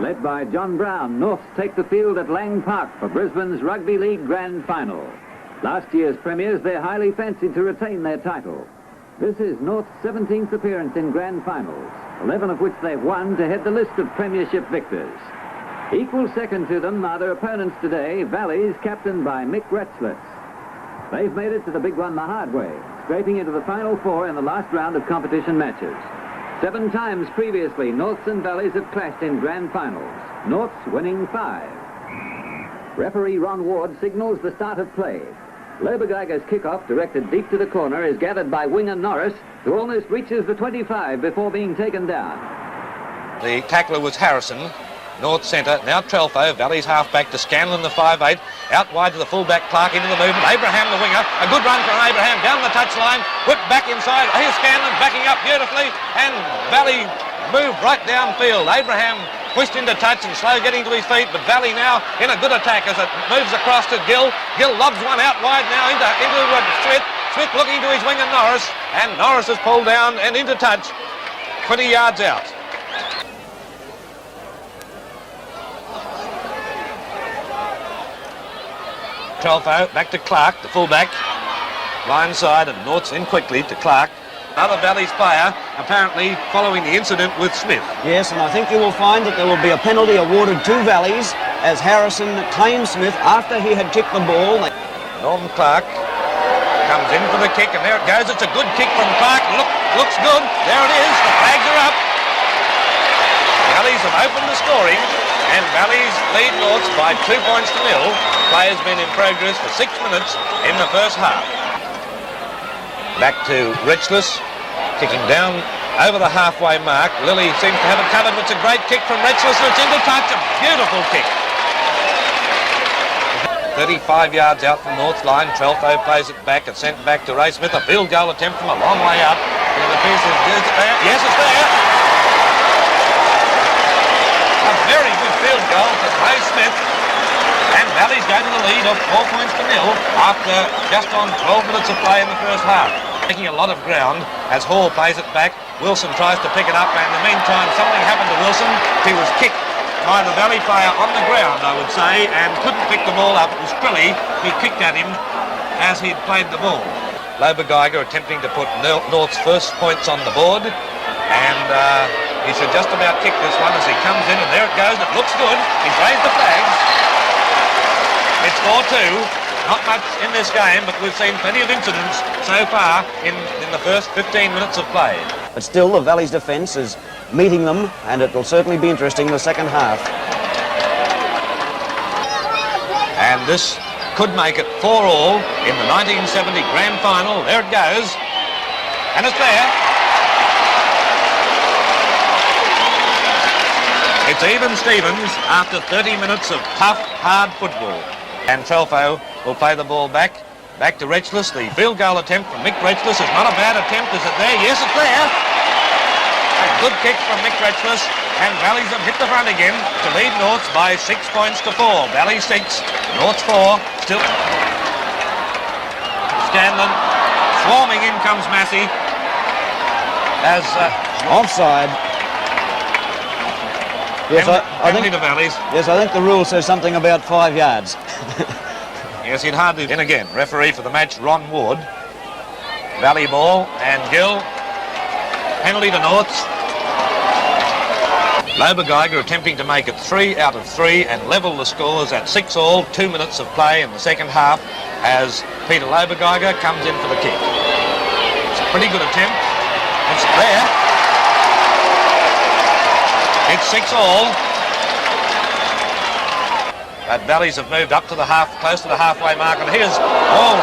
Led by John Brown, Norths take the field at Lang Park for Brisbane's Rugby League Grand Final. Last year's premiers, they're highly fancied to retain their title. This is North's 17th appearance in Grand Finals, 11 of which they've won to head the list of premiership victors. Equal second to them are their opponents today, Valleys, captained by Mick Retzlitz. They've made it to the big one the hard way, scraping into the final four in the last round of competition matches. 7 times previously, Norths and Valleys have clashed in Grand Finals, Norths winning 5. Referee Ron Ward signals the start of play. Lobergeiger's kickoff, directed deep to the corner, is gathered by winger Norris, who almost reaches the 25 before being taken down. The tackler was Harrison, North centre, now Trelfo, Valleys half-back to Scanlon, the 5'8", out wide to the full-back, Clark into the movement, Abraham the winger, a good run from Abraham, down the touchline, whipped back inside, here's Scanlon backing up beautifully, and Valley moved right downfield. Abraham pushed into touch and slow getting to his feet, but Valley now in a good attack as it moves across to Gill. Gill lobs one out wide now into Smith. Smith looking to his winger Norris, and Norris is pulled down and into touch, 20 yards out. Trelfo back to Clark, the fullback, line side, and Norths in quickly to Clark. Another Valleys player apparently following the incident with Smith. Yes, and I think you will find that there will be a penalty awarded to Valleys as Harrison claims Smith after he had kicked the ball. Norman Clark comes in for the kick, and there it goes. It's a good kick from Clark. Looks good. There it is. The flags are up. Valleys have opened the scoring, and Valleys lead Norths by 2 points to 0. Play has been in progress for 6 minutes in the first half. Back to Retzlitz, kicking down over the halfway mark. Lilly seems to have it covered. It's a great kick from Retzlitz, and it's into touch. A beautiful kick. 35 yards out from North's line. Trelfo plays it back. It's sent back to Ray Smith. A field goal attempt from a long way up. Is it there? Yes, it's there. A very good field goal for Ray Smith. And Valleys go to the lead of 4 points to 0 after just on 12 minutes of play in the first half. Taking a lot of ground as Hall plays it back. Wilson tries to pick it up, and in the meantime something happened to Wilson. He was kicked by the Valley player on the ground, I would say, and couldn't pick the ball up. It was Crilly who kicked at him as he'd played the ball. Lobergeiger attempting to put North's first points on the board, and he should just about kick this one as he comes in, and there it goes. It looks good. He's raised the flags. It's 4-2. Not much in this game, but we've seen plenty of incidents so far in the first 15 minutes of play. But still, the Valleys defence is meeting them, and it will certainly be interesting in the second half. And this could make it 4-all in the 1970 Grand Final. There it goes. And it's there. It's even Stevens after 30 minutes of tough, hard football. And Trelfo will play the ball back to Retzlitz. The field goal attempt from Mick Retzlitz is not a bad attempt. Is it there? Yes, it's there. A good kick from Mick Retzlitz, and Valleys have hit the front again to lead Norths by 6 points to 4. Valleys 6, Norths 4. Still Scanlon. Swarming in comes Massey. As offside. Yes, I think the Valleys. Yes, I think the rule says something about 5 yards. Yes, he'd hardly in again. Referee for the match, Ron Ward. Valley ball, and Gill. Penalty to Norths. Lobergeiger attempting to make it 3 out of 3 and level the scores at 6-all. 2 minutes of play in the second half as Peter Lobergeiger comes in for the kick. It's a pretty good attempt. It's there. It's 6-all. But Valleys have moved up to the close to the halfway mark, and here's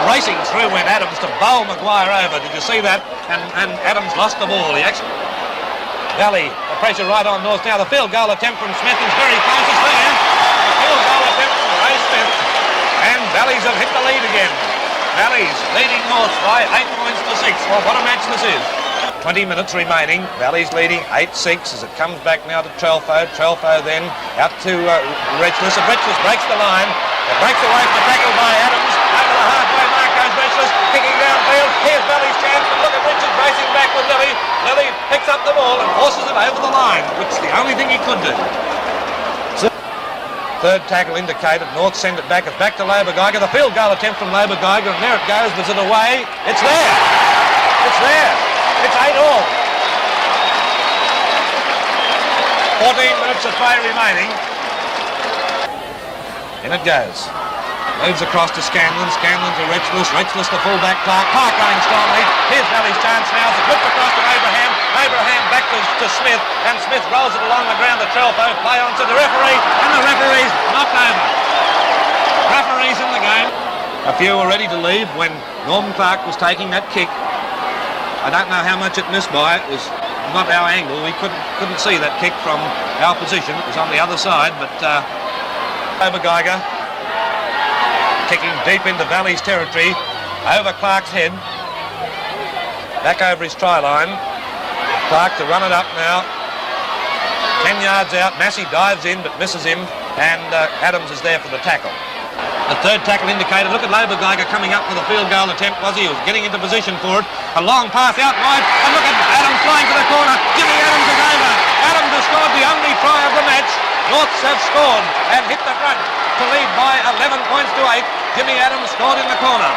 racing through went Adams to bowl Maguire over. Did you see that? And Adams lost the ball. Valley, the pressure right on North now. The field goal attempt from Smith is very close. It's there. The field goal attempt from Ray Smith, and Valleys have hit the lead again. Valleys leading North by 8 points to 6. Well, what a match this is. 20 minutes remaining. Valleys leading 8-6 as it comes back now to Trelfo. Trelfo then out to Retzlitz. And Retzlitz breaks the line. It breaks away from the tackle by Adams. Over the halfway mark goes Retzlitz, kicking downfield. Here's Valley's chance. But look at Richards racing back with Lilly. Lilly picks up the ball and forces it over the line, which is the only thing he could do. Third tackle indicated. North send it back. It's back to Labour-Geiger. The field goal attempt from Labour-Geiger, and there it goes. Was it away? It's there. It's there. It's 8-all. 14 minutes of play remaining. In it goes. Moves across to Scanlon. Scanlon to Retchless. Retchless to full-back Clark. Clark running strongly. Here's Valley's chance now. It's whipped across to Abraham. Abraham back to Smith. And Smith rolls it along the ground to Trelfo. Play on to the referee. And the referee's knocked over. Referee's in the game. A few were ready to leave when Norman Clark was taking that kick. I don't know how much it missed by. It was not our angle. We couldn't see that kick from our position. It was on the other side, but Labour-Geiger kicking deep into Valley's territory, over Clark's head, back over his try line. Clark to run it up now, 10 yards out. Massey dives in but misses him, and Adams is there for the tackle. The third tackle indicated. Look at Labour-Geiger coming up with a field goal attempt, was he? He was getting into position for it. A long pass out wide, and look at Adams flying to the corner. Jimmy Adams is over. Adams has scored the only try of the match. Norths have scored and hit the front to lead by 11 points to 8. Jimmy Adams scored in the corner.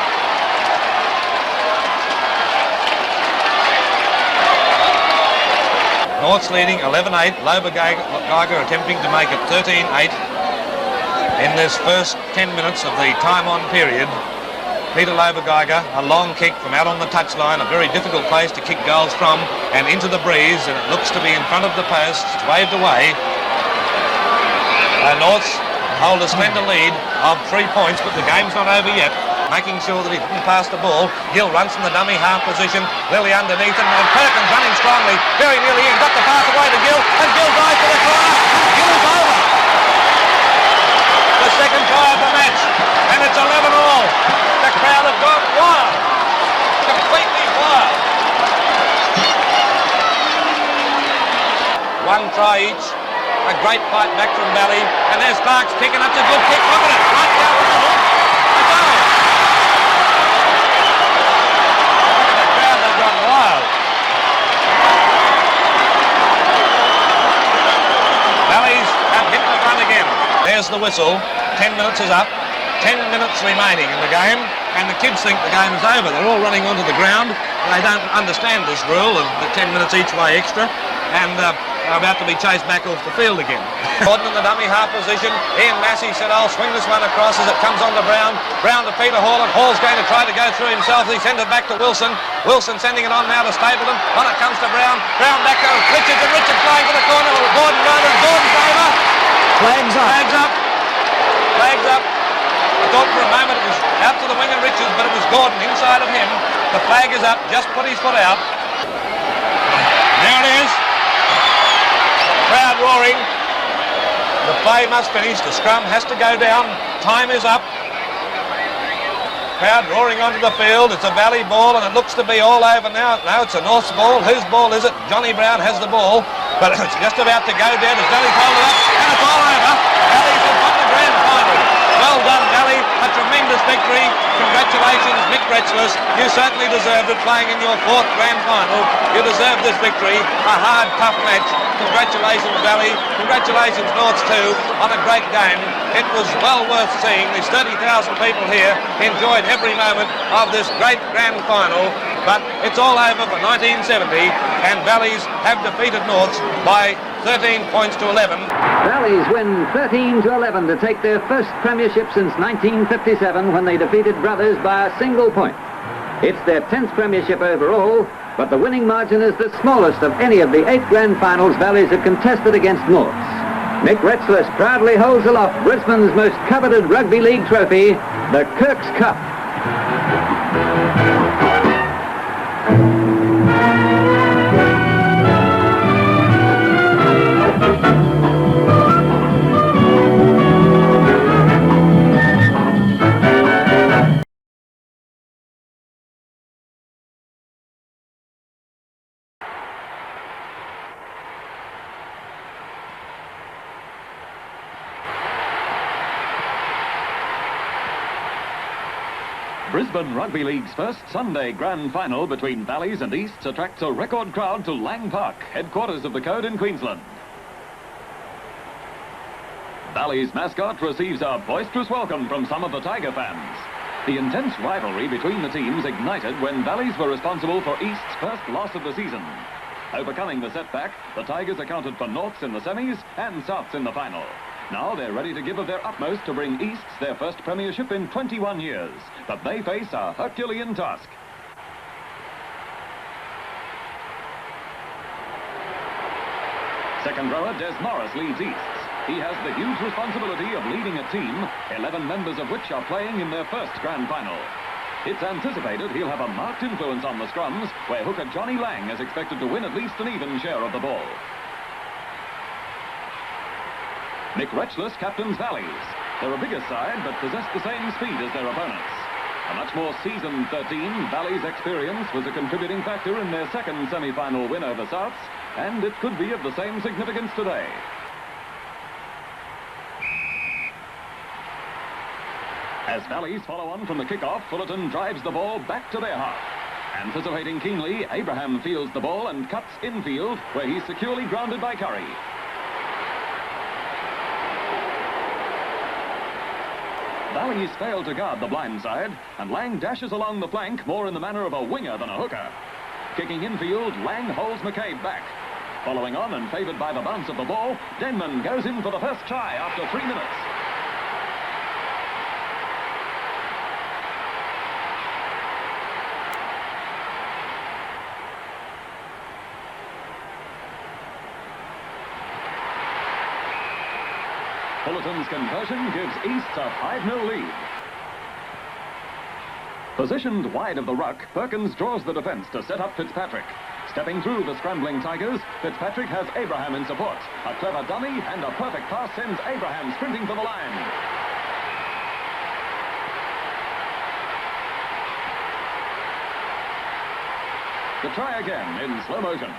Norths leading 11-8. Labour-Geiger attempting to make it 13-8 in this first 10 minutes of the time-on period. Peter Labour-Geiger, a long kick from out on the touchline, a very difficult place to kick goals from, and into the breeze, and it looks to be in front of the post. It's waved away. Norths hold a slender lead of 3 points, but the game's not over yet. Making sure that he didn't pass the ball. Gill runs from the dummy half position. Lilly underneath him, and Perkins running strongly, very nearly in, got the pass away to Gill, and Gill dives to the corner. Gill's over. The second try of the match, and it's 11-all. The crowd have gone wild, completely wild. One try each. A great fight back from Valley, and there's Clark's kick, and that's a good kick. Look at it, right down the middle. A goal. The crowd have gone wild. Valley's have hit the front again. There's the whistle. 10 minutes is up. 10 minutes remaining in the game, and the kids think the game is over. They're all running onto the ground. They don't understand this rule of the 10 minutes each way extra, and are about to be chased back off the field again. Gordon in the dummy half position. Ian Massey said, I'll swing this one across as it comes on to Brown. Brown to Peter Hall, and Hall's going to try to go through himself. He sends it back to Wilson. Wilson sending it on now to Stapleton. On it comes to Brown. Brown back to Richards, and Richards flying to the corner. Gordon running. Gordon's over. Flags up. Flags up. Flags up. I thought for a moment it was out to the wing of Richards, but it was Gordon inside of him. The flag is up, just put his foot out. There it is. Crowd roaring. The play must finish. The scrum has to go down. Time is up. Crowd roaring onto the field. It's a Valley ball, and it looks to be all over now. No, it's a North's ball. Whose ball is it? Johnny Brown has the ball, but it's just about to go down as Valley's hold it up, and it's all over. Valley's have won the grand final. Well done, Valley. A tremendous victory. Congratulations, Mick Retchless. You certainly deserved it, playing in your 4th grand final. You deserved this victory. A hard, tough match. Congratulations, Valley. Congratulations, Norths too, on a great game. It was well worth seeing. There's 30,000 people here enjoyed every moment of this great grand final. But it's all over for 1970, and Valleys have defeated Norths by 13 points to 11. Valleys win 13-11 to take their first premiership since 1957, when they defeated Brothers by a single point. It's their 10th premiership overall, but the winning margin is the smallest of any of the 8 grand finals Valleys have contested against Norths. Mick Retchless proudly holds aloft Brisbane's most coveted rugby league trophy, the Kirk's Cup. Brisbane Rugby League's first Sunday grand final between Valleys and Easts attracts a record crowd to Lang Park, headquarters of the Code in Queensland. Valley's mascot receives a boisterous welcome from some of the Tiger fans. The intense rivalry between the teams ignited when Valleys were responsible for East's first loss of the season. Overcoming the setback, the Tigers accounted for Norths in the semis and Souths in the final. Now they're ready to give of their utmost to bring Easts their first premiership in 21 years. But they face a Herculean task. Second rower Des Morris leads Easts. He has the huge responsibility of leading a team, 11 members of which are playing in their first grand final. It's anticipated he'll have a marked influence on the scrums, where hooker Johnny Lang is expected to win at least an even share of the ball. Mick Retchless captains Valleys. They're a bigger side, but possess the same speed as their opponents. A much more seasoned 13, Valleys' experience was a contributing factor in their second semi-final win over Souths, and it could be of the same significance today. As Valleys follow on from the kickoff, Fullerton drives the ball back to their half. Anticipating keenly, Abraham fields the ball and cuts infield, where he's securely grounded by Curry. Valleys fail to guard the blind side, and Lang dashes along the flank more in the manner of a winger than a hooker. Kicking infield, Lang holds McCabe back. Following on and favoured by the bounce of the ball, Denman goes in for the first try after 3 minutes. Fullerton's conversion gives East a 5-0 lead. Positioned wide of the ruck, Perkins draws the defence to set up Fitzpatrick. Stepping through the scrambling Tigers, Fitzpatrick has Abraham in support. A clever dummy and a perfect pass sends Abraham sprinting for the line. The try again in slow motion.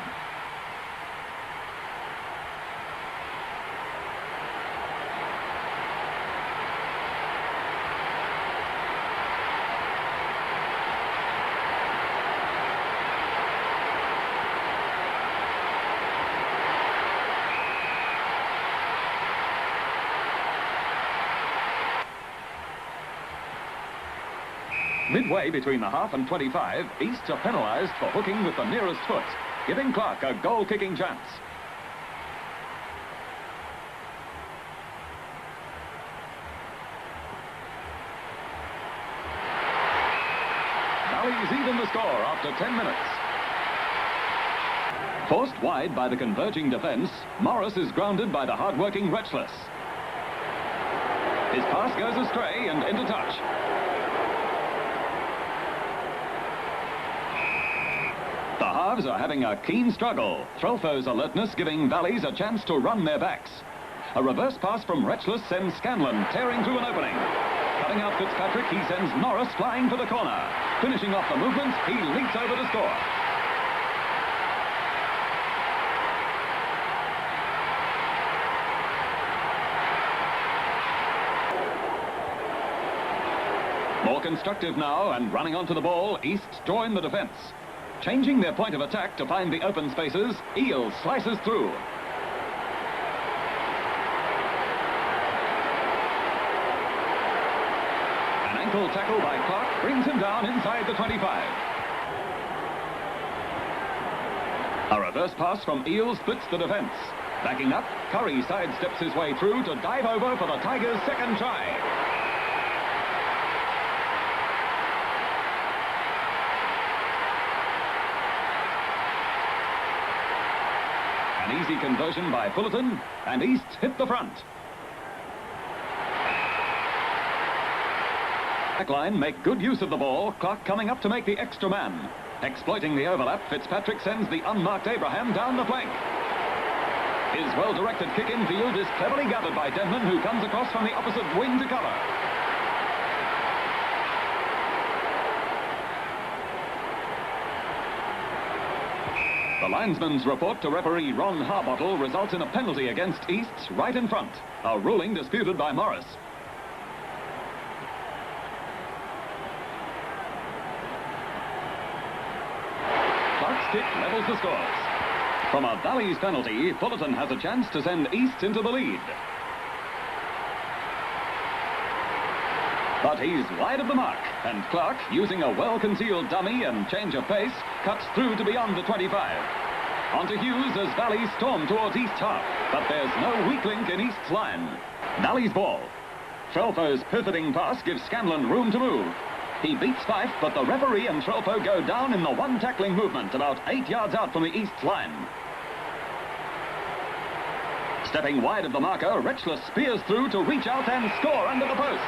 Midway between the half and 25, Easts are penalised for hooking with the nearest foot, giving Clark a goal-kicking chance. Valleys even the score after 10 minutes. Forced wide by the converging defence, Morris is grounded by the hard-working Retchless. His pass goes astray and into touch. The halves are having a keen struggle. Threlfo's alertness giving Valleys a chance to run their backs. A reverse pass from Retchless sends Scanlon tearing through an opening. Cutting out Fitzpatrick, he sends Norris flying for the corner. Finishing off the movement, he leaps over to score. More constructive now and running onto the ball, East join the defence. Changing their point of attack to find the open spaces, Eel slices through. An ankle tackle by Clark brings him down inside the 25. A reverse pass from Eel splits the defence. Backing up, Curry sidesteps his way through to dive over for the Tigers' second try. An easy conversion by Fullerton, and East hit the front. Backline make good use of the ball, Clark coming up to make the extra man. Exploiting the overlap, Fitzpatrick sends the unmarked Abraham down the flank. His well-directed kick infield is cleverly gathered by Denman, who comes across from the opposite wing to cover. The linesman's report to referee Ron Harbottle results in a penalty against Easts right in front. A ruling disputed by Morris. Clark's kick levels the scores. From a Valleys penalty, Fullerton has a chance to send Easts into the lead. But he's wide of the mark, and Clark, using a well-concealed dummy and change of pace, cuts through to beyond the 25. On to Hughes as Valley storm towards East's half, but there's no weak link in East's line. Valley's ball. Trelfo's pivoting pass gives Scanlon room to move. He beats Fife, but the referee and Trelfo go down in the one tackling movement about 8 yards out from the East's line. Stepping wide of the marker, Retchless spears through to reach out and score under the posts.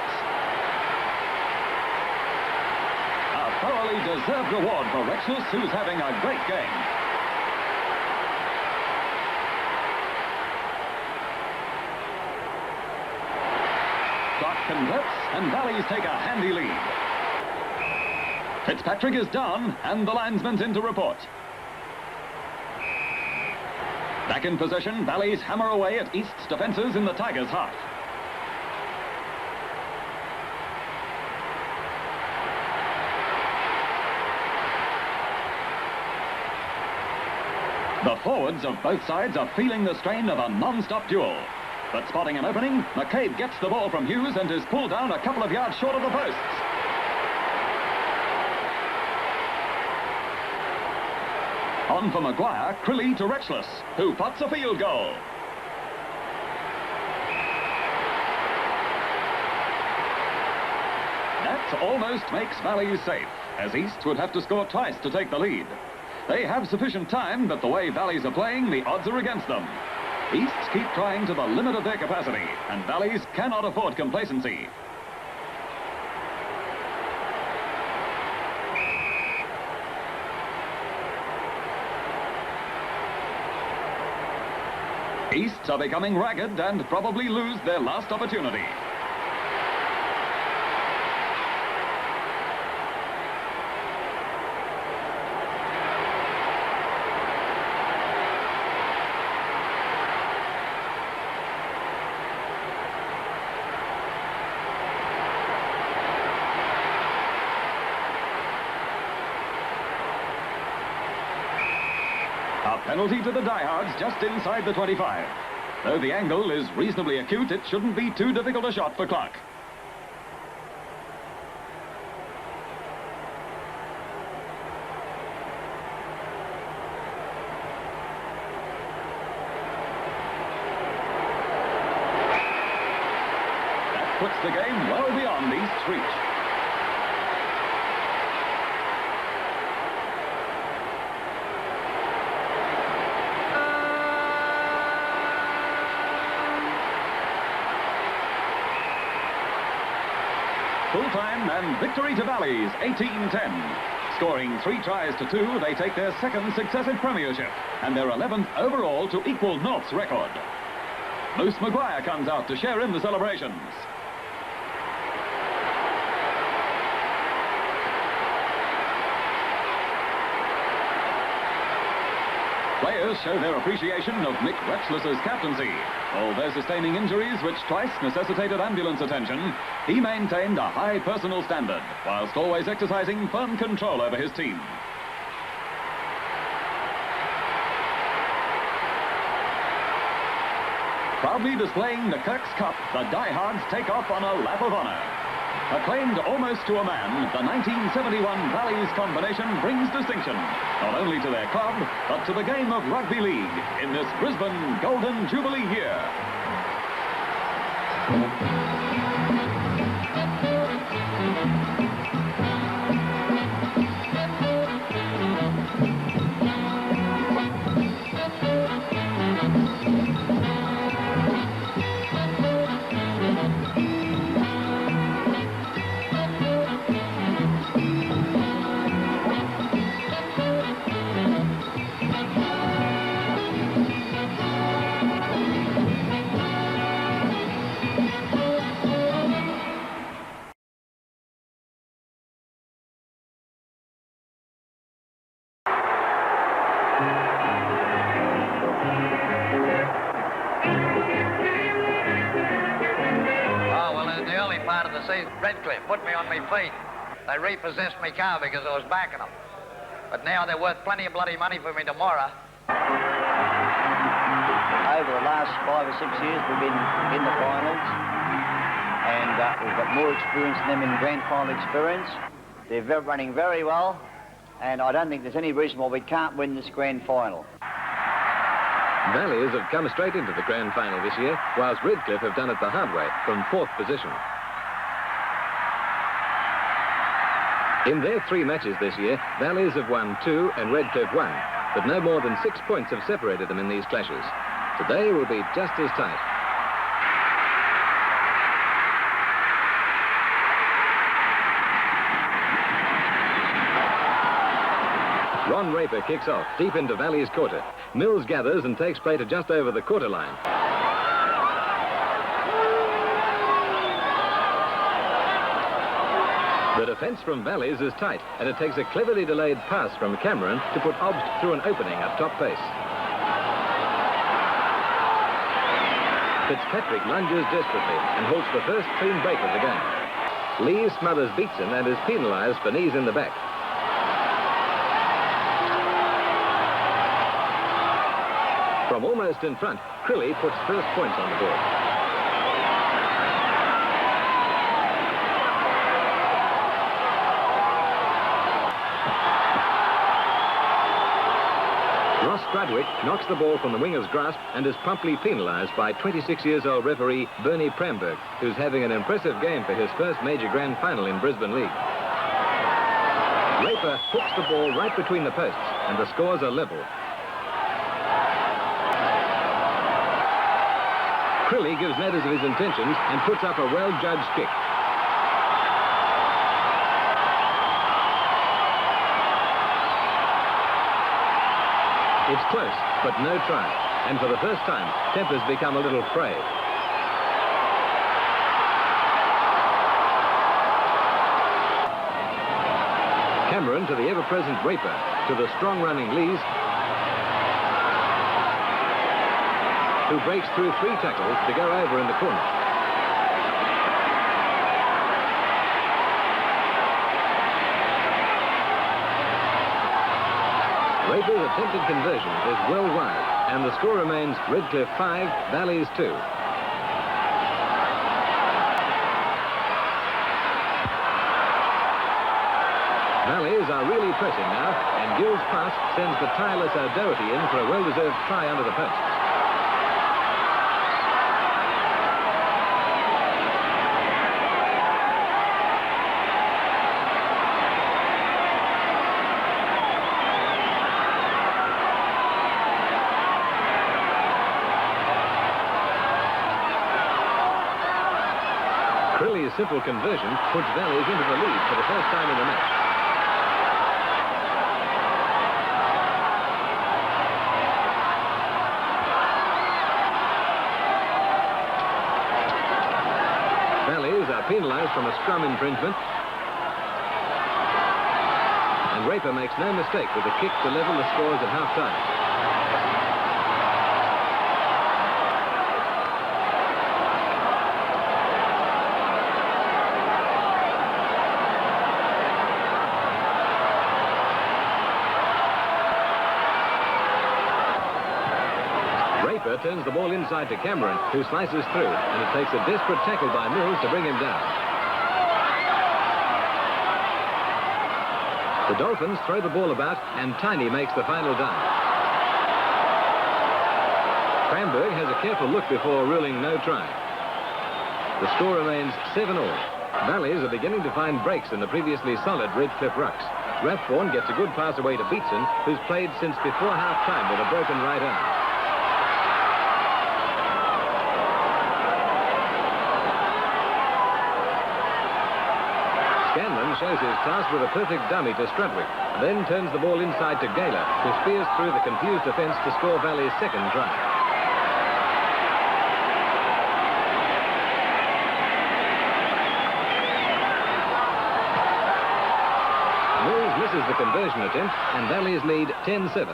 A thoroughly deserved reward for Retchless, who's having a great game. Clark converts, and Valleys take a handy lead. Fitzpatrick is down, and the linesman's in to report. Back in possession, Valleys hammer away at East's defences in the Tigers' half. The forwards of both sides are feeling the strain of a non-stop duel. But spotting an opening, McCabe gets the ball from Hughes and is pulled down a couple of yards short of the posts. On for Maguire, Crilly to Retchless, who pots a field goal. That almost makes Valleys safe, as East would have to score twice to take the lead. They have sufficient time, but the way Valleys are playing, the odds are against them. Easts keep trying to the limit of their capacity, and Valleys cannot afford complacency. Easts are becoming ragged and probably lose their last opportunity. A penalty to the diehards just inside the 25. Though the angle is reasonably acute, it shouldn't be too difficult a shot for Clark. That puts the game well beyond East's reach. Full-time and victory to Valleys, 18-10. Scoring 3 tries to 2, they take their second successive premiership and their 11th overall to equal North's record. Moose Maguire comes out to share in the celebrations. Players show their appreciation of Mick Retchless's captaincy. Although sustaining injuries which twice necessitated ambulance attention, he maintained a high personal standard, whilst always exercising firm control over his team. Proudly displaying the Kirk's Cup, the diehards take off on a lap of honour. Acclaimed almost to a man, the 1971 Valleys combination brings distinction, not only to their club, but to the game of rugby league in this Brisbane Golden Jubilee year. Redcliffe put me on my feet. They repossessed my car because I was backing them. But now they're worth plenty of bloody money for me tomorrow. Over the last 5 or 6 years, we've been in the finals. and we've got more experience than them in grand final experience. They're running very well, and I don't think there's any reason why we can't win this grand final. Valleys have come straight into the grand final this year, whilst Redcliffe have done it the hard way from 4th position. In their 3 matches this year, Valleys have won 2 and Redcliffe 1, but no more than 6 points have separated them in these clashes. Today will be just as tight. Ron Raper kicks off deep into Valley's quarter. Mills gathers and takes play to just over the quarter line. The defence from Valleys is tight, and it takes a cleverly delayed pass from Cameron to put Obst through an opening up top pace. Fitzpatrick lunges desperately and halts the first clean break of the game. Lee smothers Beatson and is penalised for knees in the back. From almost in front, Crilly puts first points on the board. Ross Strudwick knocks the ball from the winger's grasp and is promptly penalised by 26-years-old referee Bernie Pramberg, who's having an impressive game for his first major grand final in Brisbane League. Raper hooks the ball right between the posts, and the scores are level. Crilly gives notice of his intentions and puts up a well-judged kick. It's close, but no try. And for the first time, tempers become a little frayed. Cameron to the ever-present Raper, to the strong-running Lees, who breaks through 3 tackles to go over in the corner. Raper's attempted conversion is well wide, and the score remains Redcliffe 5, Valleys 2. Valleys are really pressing now, and Gill's pass sends the tireless O'Doherty in for a well-deserved try under the post. Crilly's simple conversion puts Valleys into the lead for the first time in the match. Valleys are penalised from a scrum infringement. And Raper makes no mistake with a kick to level the scores at half-time. Raper turns the ball inside to Cameron, who slices through, and it takes a desperate tackle by Mills to bring him down. The Dolphins throw the ball about, and Tiny makes the final dive. Pramberg has a careful look before ruling no try. The score remains 7-all. Valleys are beginning to find breaks in the previously solid Redcliffe rucks. Rathborne gets a good pass away to Beatson, who's played since before half-time with a broken right arm. Scanlon shows his class with a perfect dummy to Strudwick, then turns the ball inside to Gaylor, who spears through the confused defence to score Valley's second try. Mills misses the conversion attempt, and Valleys lead 10-7.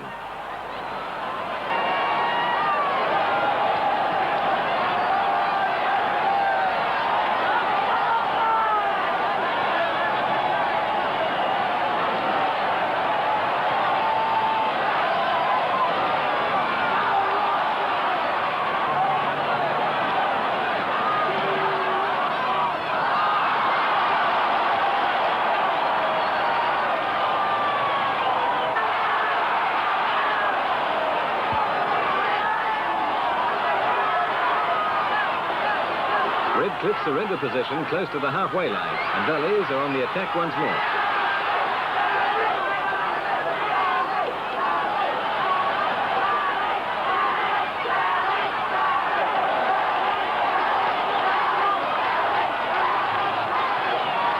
Redcliffe surrender position close to the halfway line, and Valleys are on the attack once more.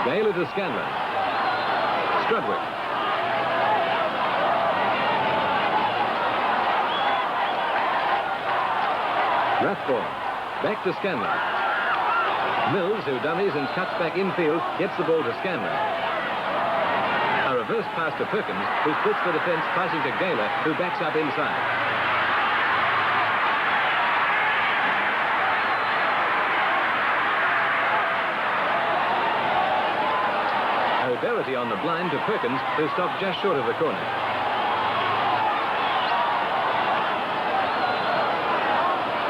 Gale to Scanlon. Strudwick. Rathbone. Back to Scanlon. Mills, who dummies and cuts back infield, gets the ball to Scanlon. A reverse pass to Perkins, who splits the defence, passing to Gaylor, who backs up inside. O'Doherty on the blind to Perkins, who stopped just short of the corner.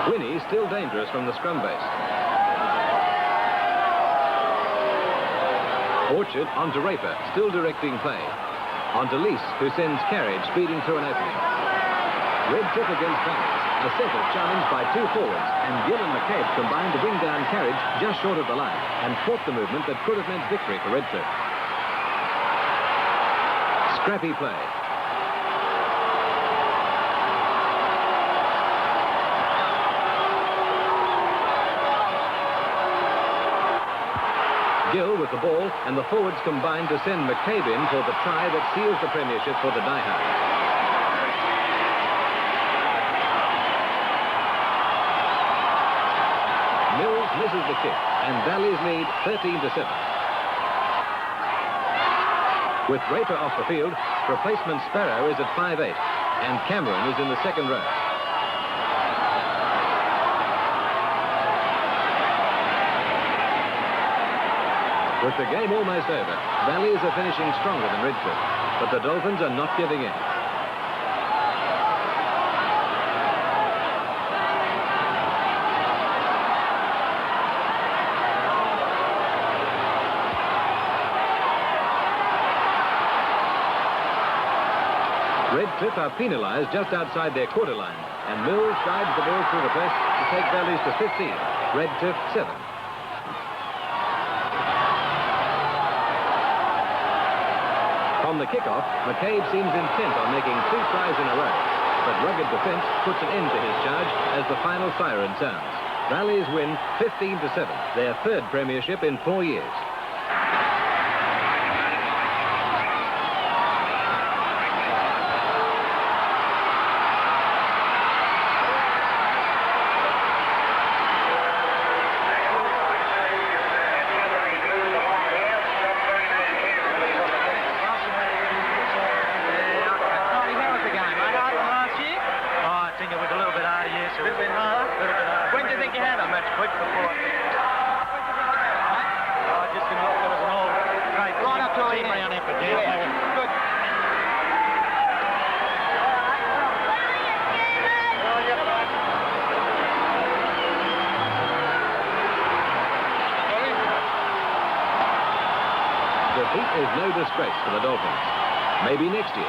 Winnie still dangerous from the scrum base. Orchard on to Raper, still directing play. On to Lease, who sends Carriage speeding through an opening. Redcliffe against Valleys. A settled challenge by two forwards, and Gill and McCabe combined to bring down Carriage just short of the line and thwart the movement that could have meant victory for Redcliffe. Scrappy play. Gill with the ball, and the forwards combined to send McCabe in for the try that seals the premiership for the Diehards. Mills misses the kick, and Valleys lead 13-7. With Raper off the field, replacement Sparrow is at 5'8", and Cameron is in the second row. With the game almost over, Valleys are finishing stronger than Redcliffe, but the Dolphins are not giving in. Redcliffe are penalised just outside their quarter line, and Mills drives the ball through the press to take Valleys to 15. Redcliffe 7. From the kickoff, McCabe seems intent on making 2 tries in a row, but rugged defence puts an end to his charge as the final siren sounds. Valleys win 15-7, their third premiership in 4 years. Defeat is no disgrace for the Dolphins. Maybe next year.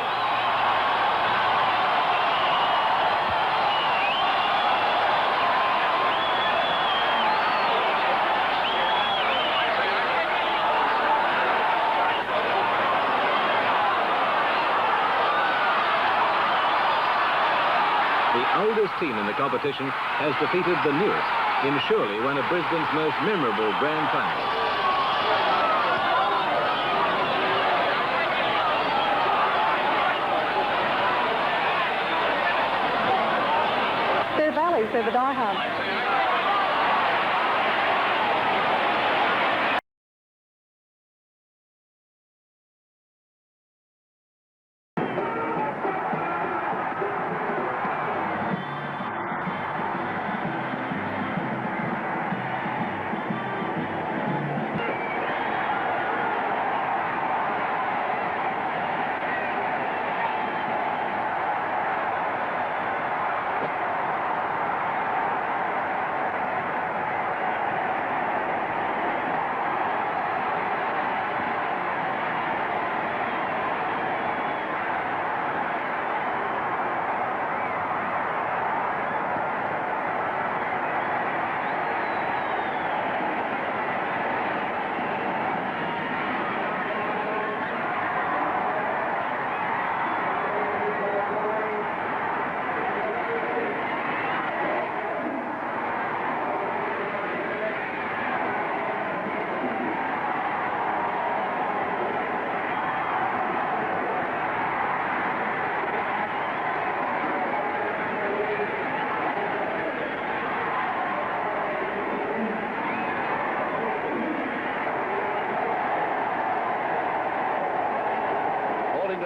The oldest team in the competition has defeated the newest in surely one of Brisbane's most memorable grand finals. They're Valleys, they're the Diehards.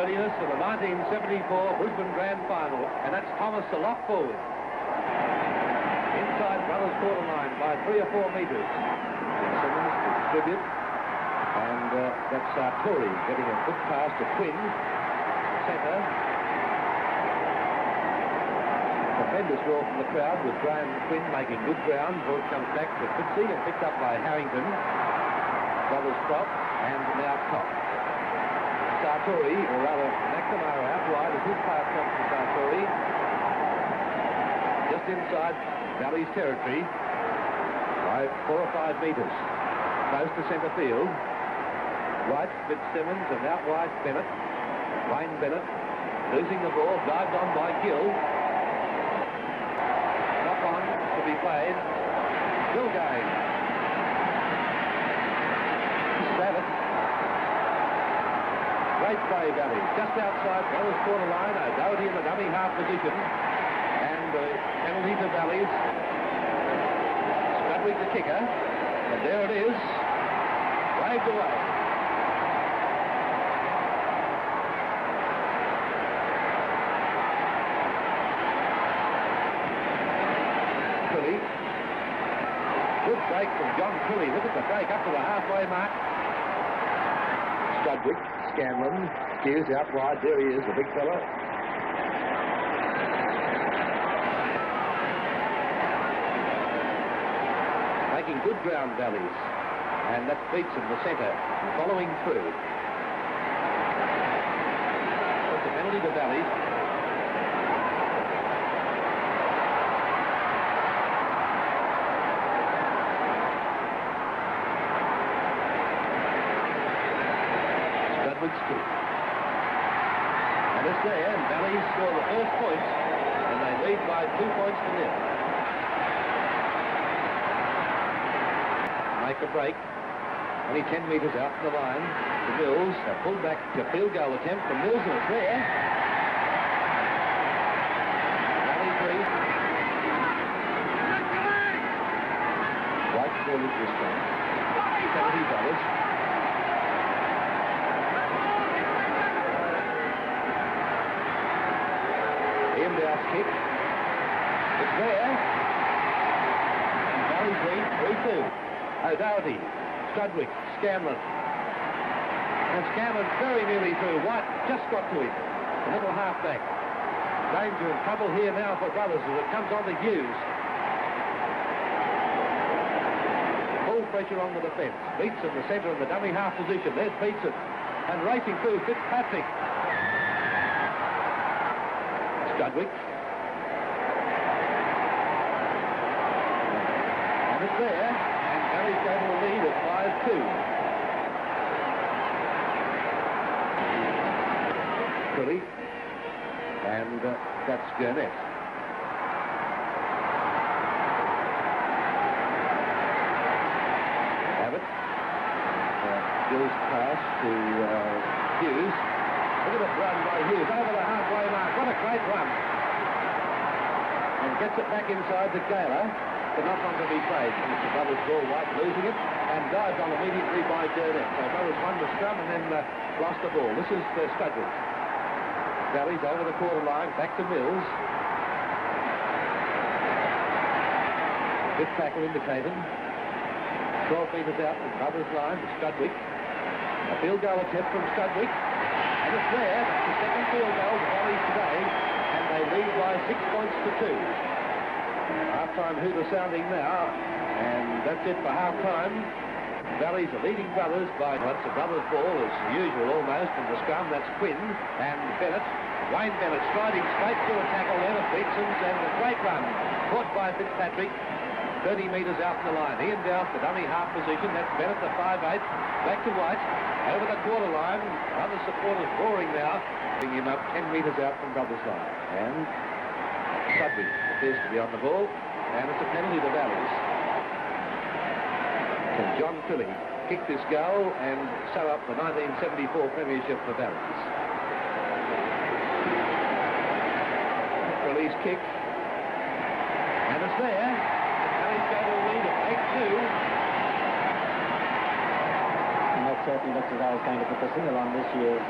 readiness for the 1974 Brisbane Grand Final, and that's Thomas the lock forward. Inside Brothers quarter line by 3 or 4 metres. Simmons to distribute, and that's Sartori getting a good pass to Quinn, centre. Tremendous roar from the crowd with Graham Quinn making good ground. Ball comes back to Fitzy and picked up by Harrington. Brothers Prop and now Top. Sartori, or rather McNamara out wide as his pass comes to Sartori. Just inside Valley's territory by 4 or 5 metres. Close to centre field. Right, Fitzsimmons, and out wide Bennett. Wayne Bennett losing the ball, dived on by Gill. Knock on to be played. Gill going. Savage. Great play, Valley. Just outside Brothers quarter line. O'Doherty in the dummy half position. And penalty to Valleys. Strudwick the kicker. And there it is. Waved away. Trilly. Good break from John Trilly. Look at the break up to the halfway mark. Strudwick, Scanlon, Hughes out wide. There he is, the big fella. Making good ground, Valleys. And that beats in the centre, following through. That's a penalty to Valleys. Strudwick's kick. And it's there, and Valleys score the first points, and they lead by 2 points to 0. Make a break. Only 10 metres out from the line to Mills. A pulled back to field goal attempt from Mills, and it's there. Valley 3. Right fielded this time. 70 Brothers. Ian Dow's kick. It's there. And Valley 3, 3-2. O'Doherty, Strudwick, Scanlon. And Scanlon very nearly through. White just got to him. A little half-back. Danger and trouble here now for Brothers as it comes on to Hughes. Full pressure on the defence. Beats in the centre of the dummy half position. There's Beatson. And racing through Fitzpatrick. Strudwick. And it's there. He's going to the lead at 5-2. Trilly. And that's Gurnett. Abbott. Gill's pass to Hughes. Look at the run by Hughes over the halfway mark. What a great run. And gets it back inside to Gaylor. But not on to be played. And it's the Brothers ball, White losing it, and dived on immediately by Gurnett. So Brothers won the scrum and then lost the ball. This is Strudwick. Valleys over the quarter line, back to Mills. Good tackle indicated. 12 metres out from Brothers line to Strudwick. A field goal attempt from Strudwick. And it's there. That's the second field goal for Valleys today. And they lead by 6 points to 2. Half-time hooter sounding now, and that's it for half-time. Valleys are leading Brothers by, well, that's a Brothers ball as usual almost from the scrum. That's Quinn and Bennett. Wayne Bennett striding straight through a tackle there to Beatson's, and a great run caught by Fitzpatrick 30 metres out from the line. Ian Dowse, the dummy half position. That's Bennett, the 5'8", back to White over the quarter line. Other supporters roaring now, bringing him up 10 metres out from Brothers line. And Strudwick appears to be on the ball, and it's a penalty to Valleys. So John Trilly kicked this goal and sew up the 1974 premiership for Valleys. Trilly's kick, and it's there. Valleys go to a lead of 8-2. certainly looks as though it's going to put the seal on this year's,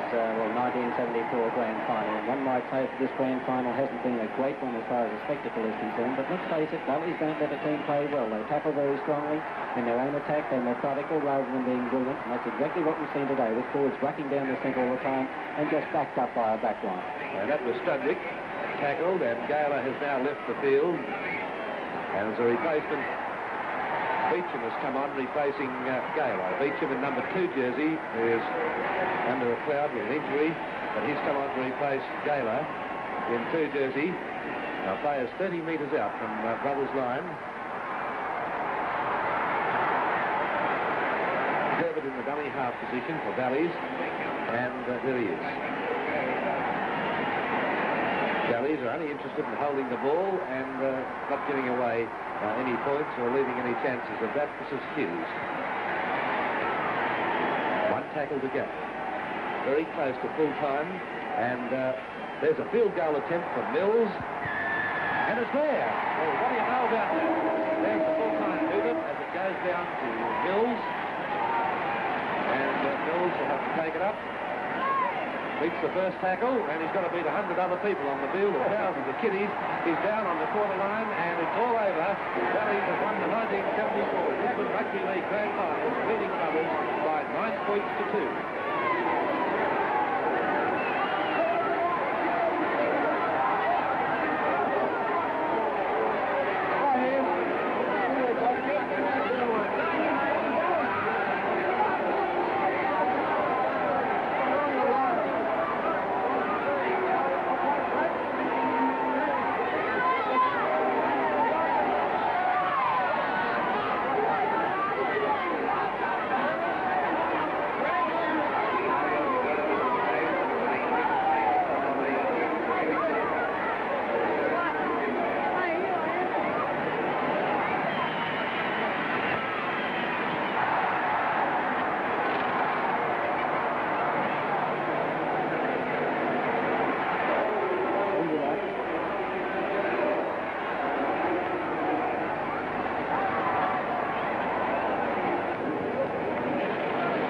1974 Grand Final. And one might say that this Grand Final hasn't been a great one as far as the spectacle is concerned, but let's face it, Valley's don't let a team play well. They tackle very strongly in their own attack. They're methodical rather than being brilliant, and that's exactly what we've seen today, with forwards rucking down the centre all the time and just backed up by a back line. And that was Studwick tackled, and Gaylor has now left the field. And as a replacement, Beecham has come on, replacing Gaylor. Beecham in number 2 jersey, who is under a cloud with an injury, but he's come on to replace Gaylor in 2 jersey. Now players 30 metres out from Brothers line. Herbert in the dummy half position for Valleys, and there he is. Valleys are only interested in holding the ball and not giving away any points or leaving any chances of that. This is Hughes. 1 tackle to go. Very close to full time, and there's a field goal attempt from Mills, and it's there. Well, what do you know about that? There's the full time movement as it goes down to Mills, and Mills will have to take it up. Beats the first tackle, and he's got to beat 100 other people on the field, or thousands of kiddies. He's down on the quarter line, and it's all over. Valleys have won the 1974 Brisbane Rugby League Grand Final, beating Brothers by 9 points to 2.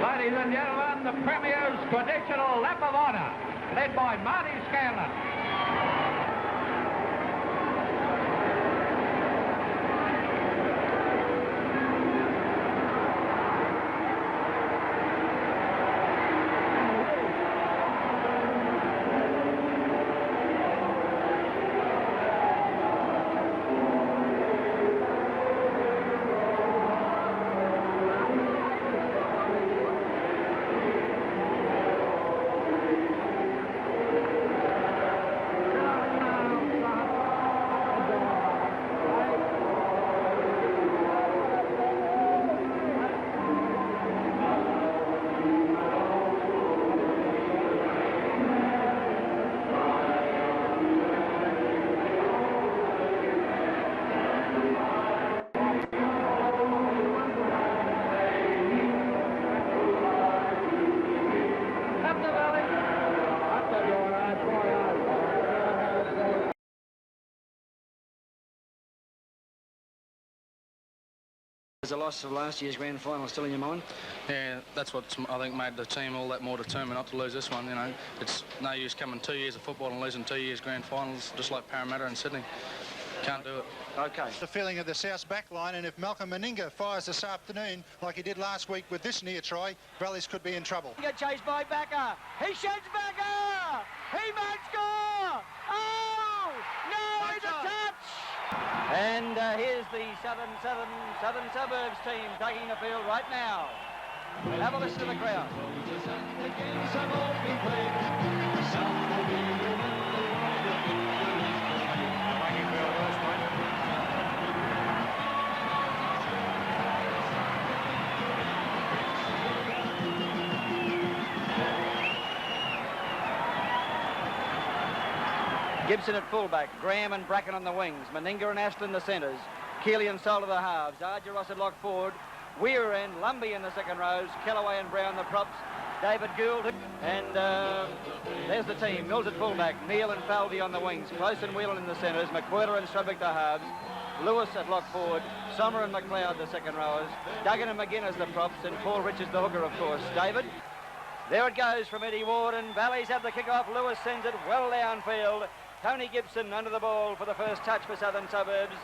Ladies and gentlemen, the Premier's traditional lap of honour, led by Marty Scanlon. Is the loss of last year's grand final still in your mind? Yeah, that's what I think made the team all that more determined not to lose this one. You know, it's no use coming 2 years of football and losing 2 years grand finals, just like Parramatta and Sydney. Can't do it. Okay. The feeling of the South's back line, and if Malcolm Meninga fires this afternoon like he did last week with this near try, Valleys could be in trouble. Chased by Backer. He shoots Backer. He might score. Oh, no, it's a touch. And here's the Southern Suburbs team taking the field right now. Have a listen to the crowd. Gibson at fullback, Graham and Bracken on the wings, Meninga and Aston the centres, Keeley and Sol to the halves, Argyros at lock forward, Weir and Lumbey in the second rows, Kellaway and Brown the props, David Gould. And there's the team. Mills at fullback, Neal and Falvey on the wings, Close and Whelan in the centres, McWhirter and Strubwick the halves, Lewis at lock forward, Sommer and McLeod the second rowers, Duggan and McGuinness the props, and Paul Richards the hooker, of course. David. There it goes from Eddie Warden. Valleys have the kick-off. Lewis sends it well downfield. Tony Gibson under the ball for the first touch for Southern Suburbs.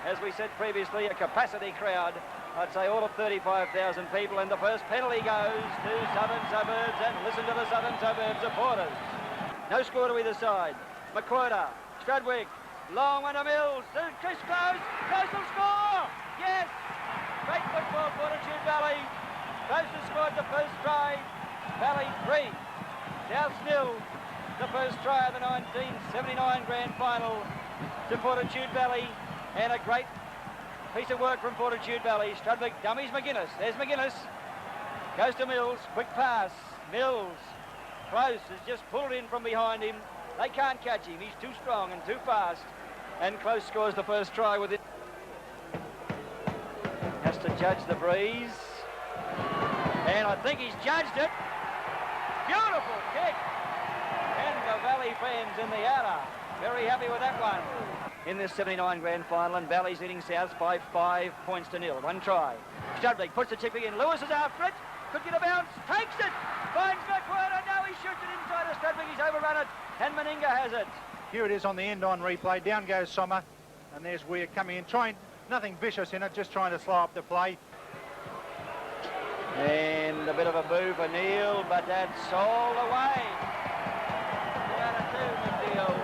As we said previously, a capacity crowd. I'd say all of 35,000 people, and the first penalty goes to Southern Suburbs, and listen to the Southern Suburbs supporters. No score to either side. McWhirter, Strudwick, long one to Mills, to Chris Close. Close will score! Yes! Great football, Fortitude Valley. Close has scored the first try. Valley 3, South nil. The first try of the 1979 Grand Final to Fortitude Valley, and a great piece of work from Fortitude Valley. Strudwick dummies McGuinness. There's McGuinness. Goes to Mills. Quick pass. Mills. Close has just pulled in from behind him. They can't catch him. He's too strong and too fast. And Close scores the first try with it. Has to judge the breeze. And I think he's judged it. Beautiful kick. And the Valley fans in the outer. Very happy with that one. In this 79 Grand Final, and Valley's leading South by 5 points to 0. One try. Strudwick puts the chipping in. Lewis is after it. Could get a bounce. Takes it. Finds McWhirter. Now he shoots it inside of Strudwick. He's overrun it. And Meninga has it. Here it is on the end-on replay. Down goes Sommer. And there's Weir coming in. Trying, nothing vicious in it, just trying to slow up the play. And a bit of a boo for Neal, but that's all the way. 2 out of 2, McNeil.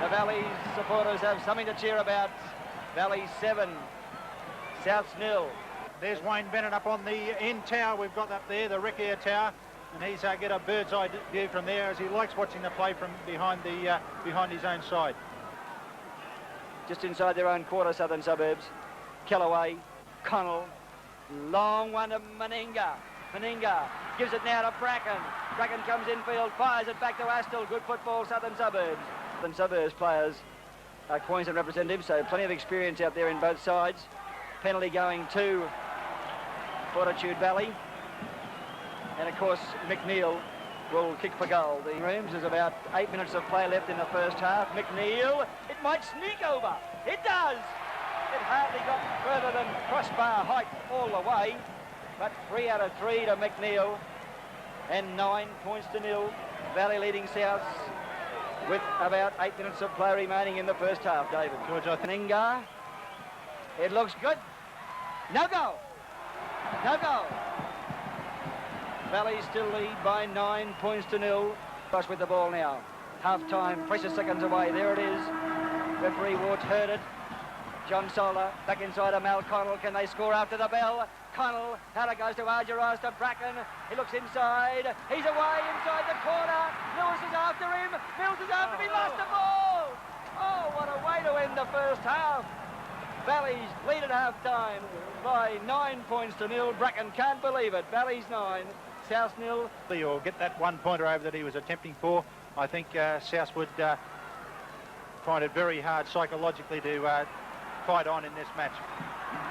The Valley's supporters have something to cheer about. Valley 7, South's 0. There's Wayne Bennett up on the end tower we've got up there, the Rick Air Tower, and he's get a bird's eye view from there as he likes watching the play from behind his own side. Just inside their own quarter, Southern Suburbs. Kellaway, Connell, long one to Meninga. Meninga gives it now to Bracken. Bracken comes infield, fires it back to Astle. Good football, Southern Suburbs. Southern Suburbs players are Queensland representatives, so plenty of experience out there in both sides. Penalty going to Fortitude Valley. And of course, McNeil will kick for goal. The rooms, there's about 8 minutes of play left in the first half. McNeil, it might sneak over. It does. It hardly got further than crossbar height all the way. But 3 out of 3 to McNeil. And 9 points to 0. Valley leading South with about 8 minutes of play remaining in the first half, David. George, I think. Meninga. It looks good. No goal. No goal. Valley still lead by 9 points to 0. Rush with the ball now. Half-time, precious seconds away. There it is. Referee Warts heard it. John Solar back inside of Mal Connell. Can they score after the bell? Connell, Hatter goes to Argeras to Bracken. He looks inside. He's away inside the corner. Lewis is after him. Mills is after him. He lost the ball. Oh, what a way to end the first half. Valley's lead at half-time by 9 points to 0. Bracken can't believe it. Valley's 9, South 0. He'll get that one-pointer over that he was attempting for. I think South would find it very hard psychologically to fight on in this match.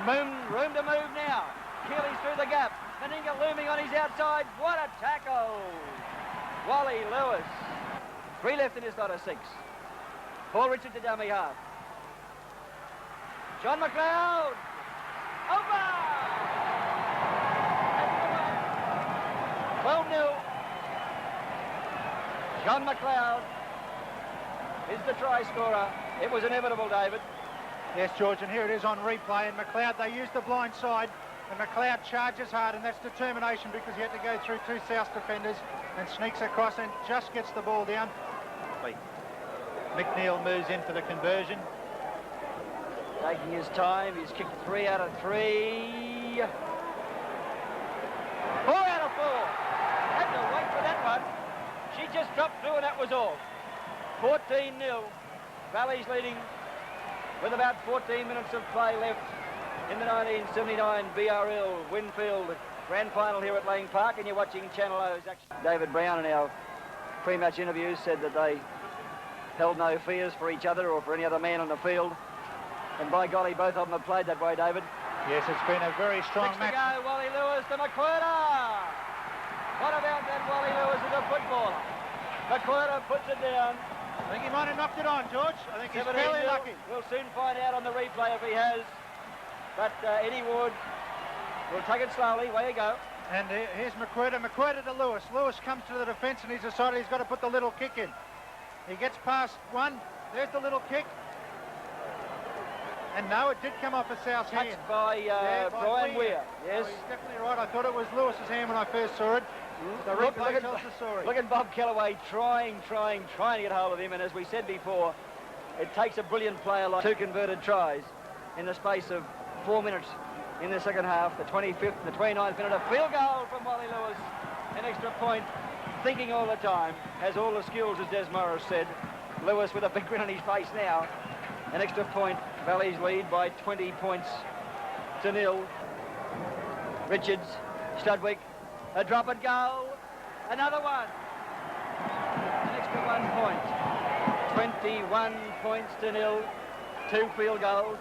Room to move now. Keely's through the gap. Meninga looming on his outside. What a tackle. Wally Lewis. 3 left in his lot of 6. Paul Richards to dummy half. John McLeod. Over. 12-0. John McLeod is the try scorer. It was inevitable, David. Yes, George, and here it is on replay. And McLeod, they used the blind side, and McLeod charges hard, and that's determination because he had to go through 2 South defenders and sneaks across and just gets the ball down. McNeil moves in for the conversion. Taking his time, he's kicked 3 out of 3. 4 out of 4. Had to wait for that one. She just dropped through and that was all. 14-0. Valley's leading with about 14 minutes of play left in the 1979 BRL Winfield Grand Final here at Lang Park, and you're watching Channel O's action. David Brown in our pre-match interviews said that they held no fears for each other or for any other man on the field. And by golly, both of them have played that way, David. Yes, it's been a very strong match. To go, Wally Lewis to McWhirter. What about that Wally Lewis as a footballer? McQuarrie puts it down. I think he might have knocked it on, George. I think he's fairly lucky. We'll soon find out on the replay if he has. But Eddie Ward will take it slowly. Way you go. And here's McQuarrie. McQuarrie to Lewis. Lewis comes to the defence and he's decided he's got to put the little kick in. He gets past one. There's the little kick. And no, it did come off a South's hand. Touched by Brian Weir. Yes. Oh, he's definitely right. I thought it was Lewis's hand when I first saw it. The replay tells the story. Look at Bob Callaway trying to get hold of him. And as we said before, it takes a brilliant player like 2 converted tries in the space of 4 minutes in the second half. The 25th and the 29th minute. A field goal from Wally Lewis. An extra point. Thinking all the time. Has all the skills, as Des Morris said. Lewis with a big grin on his face now. An extra point. Valleys lead by 20 points to 0. Richards, Studwick, a drop and goal. Another one. An extra 1 point. 21 points to 0. 2 field goals.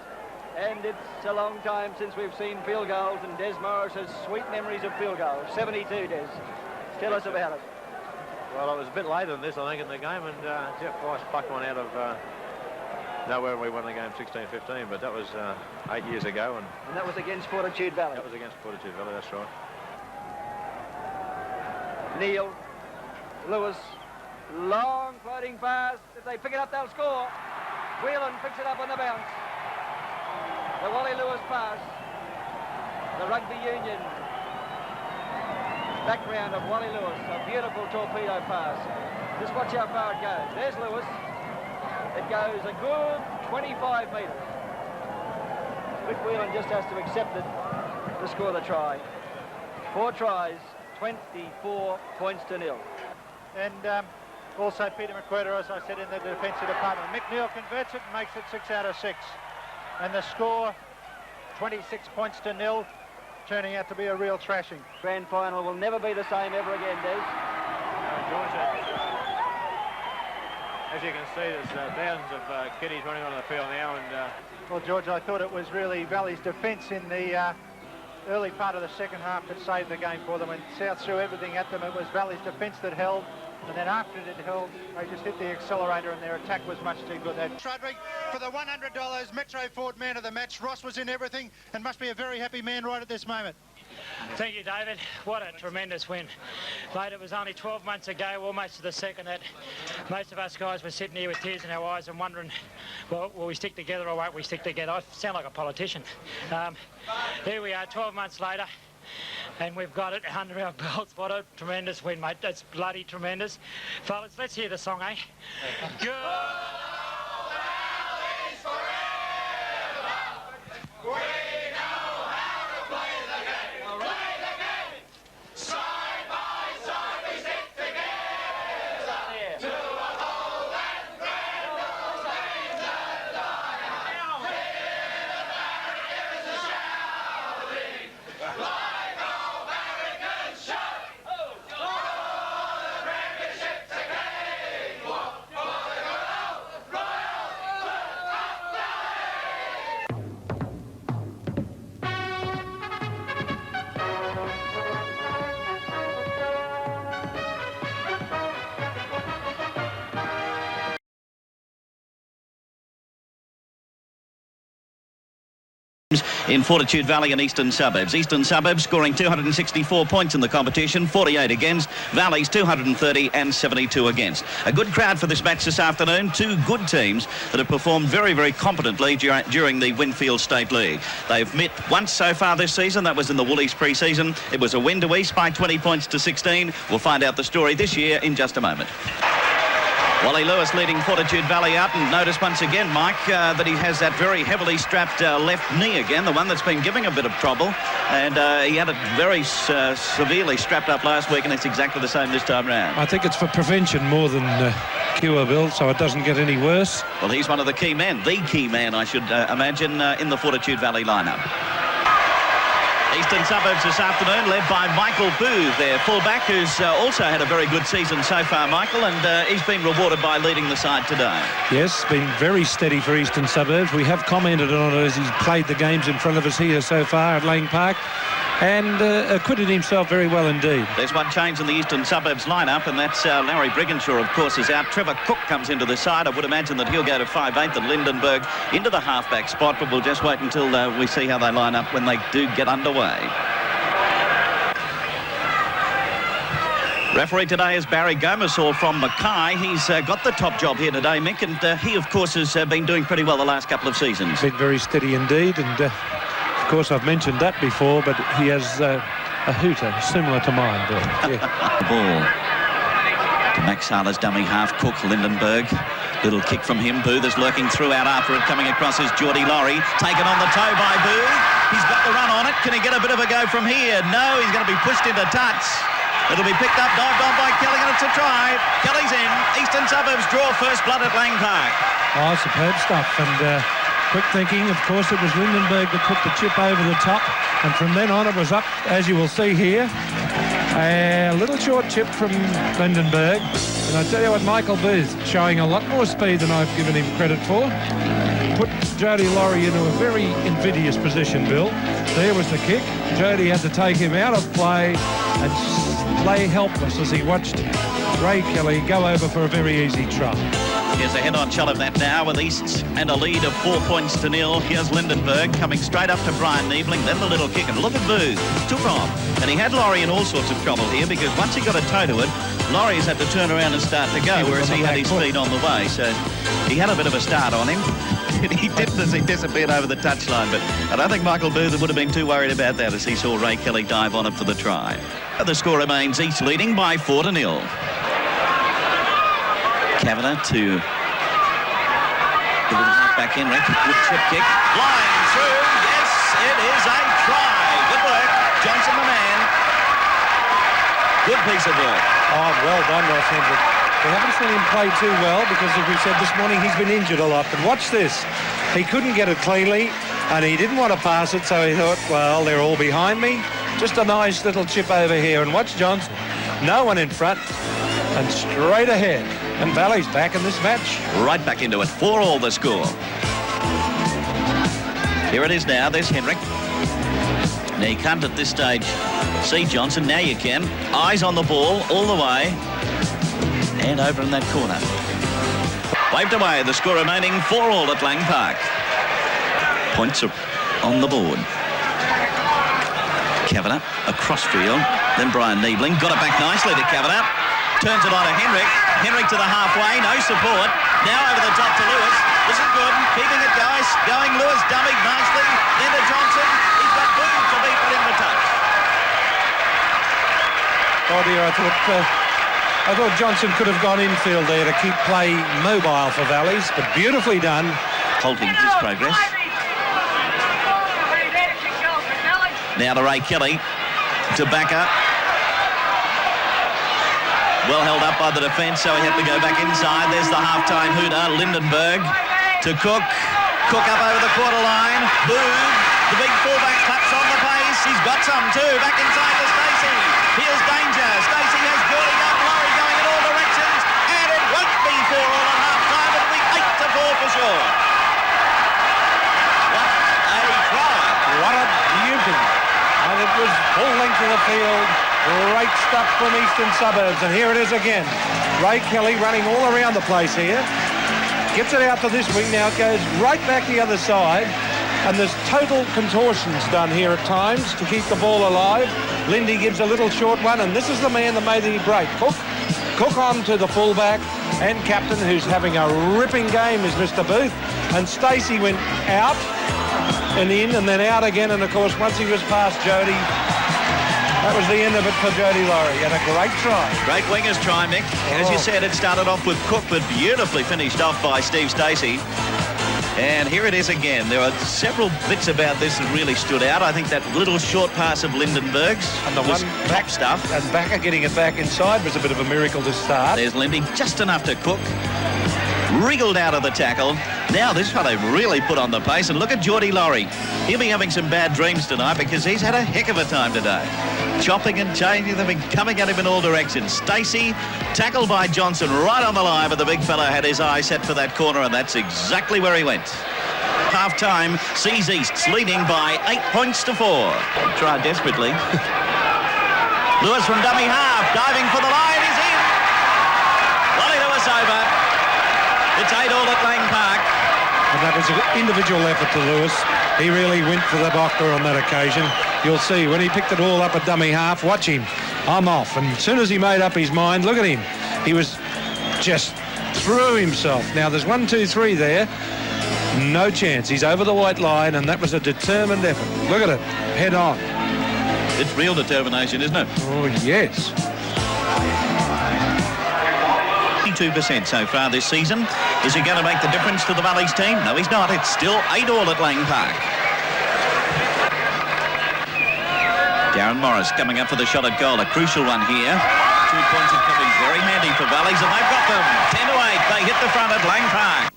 And it's a long time since we've seen field goals, and Des Morris has sweet memories of field goals. 72, Des. Tell us about it. Well, it was a bit later than this, I think, in the game, and Jeff Price plucked one out of nowhere when we won the game 16-15, but that was 8 years ago. And that was against Fortitude Valley. That was against Fortitude Valley, that's right. Neal, Lewis, long floating pass. If they pick it up, they'll score. Whelan picks it up on the bounce. The Wally Lewis pass. The Rugby Union background of Wally Lewis. A beautiful torpedo pass. Just watch how far it goes. There's Lewis. It goes a good 25 metres. Rick Whelan just has to accept it to score the try. 4 tries, 24 points to 0. And also Peter McQuarrie, as I said, in the defensive department. Mick Neal converts it and makes it 6 out of 6. And the score, 26 points to 0, turning out to be a real thrashing. Grand final will never be the same ever again, Des. George, as you can see, there's thousands of kiddies running on the field now. And well, George, I thought it was really Valley's defence in the early part of the second half that saved the game for them. When South threw everything at them, it was Valley's defence that held. And then after it had held, they just hit the accelerator and their attack was much too good. Trudwick for the $100 Metro Ford Man of the Match. Ross was in everything and must be a very happy man right at this moment. Thank you, David. What a tremendous win. Mate, it was only 12 months ago, almost to the second, that most of us guys were sitting here with tears in our eyes and wondering, well, will we stick together or won't we stick together? I sound like a politician. Here we are, 12 months later. And we've got it under our belts. What a tremendous win, mate. That's bloody tremendous. Fellas, let's hear the song, eh? Good. in Fortitude Valley and Eastern Suburbs. Eastern Suburbs scoring 264 points in the competition, 48 against. Valley's 230 and 72 against. A good crowd for this match this afternoon. 2 good teams that have performed very, very competently during the Winfield State League. They've met once so far this season. That was in the Woolies pre-season. It was a win to East by 20 points to 16. We'll find out the story this year in just a moment. Wally Lewis leading Fortitude Valley out, and notice once again, Mike, that he has that very heavily strapped left knee again, the one that's been giving a bit of trouble, and he had it very severely strapped up last week, and it's exactly the same this time round. I think it's for prevention more than cure, Bill, so it doesn't get any worse. Well, he's one of the key men, the key man, I should imagine, in the Fortitude Valley lineup. Eastern Suburbs this afternoon, led by Michael Booth, their fullback, who's also had a very good season so far, Michael, and he's been rewarded by leading the side today. Yes, been very steady for Eastern Suburbs. We have commented on it as he's played the games in front of us here so far at Lang Park. and acquitted himself very well indeed. There's one change in the Eastern Suburbs lineup, and that's Larry Brigginshaw, of course, is out. Trevor Cook comes into the side. I would imagine that he'll go to 5/8 and Lindenberg into the halfback spot, but we'll just wait until we see how they line up when they do get underway. Referee today is Barry Gomersall from Mackay. He's got the top job here today, Mick, and he, of course, has been doing pretty well the last couple of seasons. Been very steady indeed, and of course I've mentioned that before, but he has a hooter similar to mine, Bill. Yeah. The ball to Max Sala's dummy half, Cook, Lindenberg. Little kick from him. Booth is lurking throughout after it. Coming across is Geordie Laurie. Taken on the toe by Booth. He's got the run on it. Can he get a bit of a go from here? No, he's going to be pushed into touch. It'll be picked up, dived on by Kelly, and it's a try. Kelly's in. Eastern Suburbs draw first blood at Lang Park. Oh, superb stuff. And quick thinking, of course, it was Lindenberg that put the chip over the top. And from then on, it was up, as you will see here. A little short chip from Lindenberg. And I tell you what, Michael Booth showing a lot more speed than I've given him credit for. Put Jody Laurie into a very invidious position, Bill. There was the kick. Jody had to take him out of play and lay helpless as he watched Ray Kelly go over for a very easy try. Here's a head-on shot of that now with Easts and a lead of 4-0. Here's Lindenberg coming straight up to Brian Niebling, then the little kick, and look at Booth. Took off. And he had Laurie in all sorts of trouble here because once he got a toe to it, Laurie's had to turn around and start to go, whereas he had his speed on the way. So he had a bit of a start on him. He didn't as he disappeared over the touchline, but I don't think Michael Booth would have been too worried about that as he saw Ray Kelly dive on it for the try. The score remains East leading by 4-0. Kavanagh to the back Henrik. Good chip kick. Flying through. Yes, it is a try. Good work. Johnson the man. Good piece of work. Oh, well done, Ross Hendrick. We haven't seen him play too well because, as we said this morning, he's been injured a lot. But watch this. He couldn't get it cleanly, and he didn't want to pass it, so he thought, well, they're all behind me. Just a nice little chip over here. And watch Johnson. No one in front, and straight ahead. And Valley's back in this match. Right back into it. 4-4 the score. Here it is now. There's Henrik. Now you can't at this stage see Johnson. Now you can. Eyes on the ball all the way. And over in that corner. Waved away. The score remaining 4-4 at Lang Park. Points are on the board. Kavanagh across field. Then Brian Niebling. Got it back nicely to Kavanagh. Turns it on to Henrik. Henrik to the halfway. No support. Now over the top to Lewis. This is good. Keeping it going. Lewis dummied nicely. Then to Johnson. He's got Booth to beat it in the touch. Oh dear, I thought Johnson could have gone infield there to keep play mobile for Valleys, but beautifully done. Halting his progress. Now to Ray Kelly. To Backer. Well held up by the defence, so he had to go back inside. There's the half-time hooter, Lindenberg. To Cook. Cook up over the quarter line. Booth. The big fullback claps on the pace. He's got some too. Back inside to Stacey. Here's danger. Stacey has Geordie up. Laurie going in all directions. And it won't be 4-4 at half-time. It'll be 8-4 for sure. What a try. What a beauty. And it was full length of the field. Great stuff from Eastern Suburbs. And here it is again. Ray Kelly running all around the place here. Gets it out to this wing. Now it goes right back the other side. And there's total contortions done here at times to keep the ball alive. Lindy gives a little short one. And this is the man that made the break. Cook on to the fullback and captain, who's having a ripping game, is Mr. Booth. And Stacey went out and in and then out again. And, of course, once he was past Jody, that was the end of it for Jody Laurie, and a great try. Great wingers try, Mick. As you said, it started off with Cook, but beautifully finished off by Steve Stacey. And here it is again. There are several bits about this that really stood out. I think that little short pass of Lindenberg's and the was one top stuff. And Backer getting it back inside was a bit of a miracle to start. There's Lindy, just enough to Cook. Wriggled out of the tackle. Now this one they've really put on the pace. And look at Geordie Laurie. He'll be having some bad dreams tonight because he's had a heck of a time today. Chopping and changing them and coming at him in all directions. Stacey, tackled by Johnson right on the line, but the big fella had his eye set for that corner, and that's exactly where he went. half-time sees Easts leading by 8 points to 4. Try desperately. Lewis from dummy half, diving for the line, he's in. Wally Lewis over. It's 8-all at Lang Park. And that was an individual effort to Lewis. He really went for the blocker on that occasion. You'll see when he picked it all up at dummy half, watch him. I'm off. And as soon as he made up his mind, look at him. He was just threw himself. Now there's 1, 2, 3 there. No chance. He's over the white line, and that was a determined effort. Look at it. Head on. It's real determination, isn't it? Oh, yes. 52% so far this season. Is he going to make the difference to the Valleys team? No, he's not. It's still 8-all at Lang Park. Darren Morris coming up for the shot at goal. A crucial one here. 2 points are coming very handy for Valleys, and they've got them. 10-8. They hit the front at Lang Park.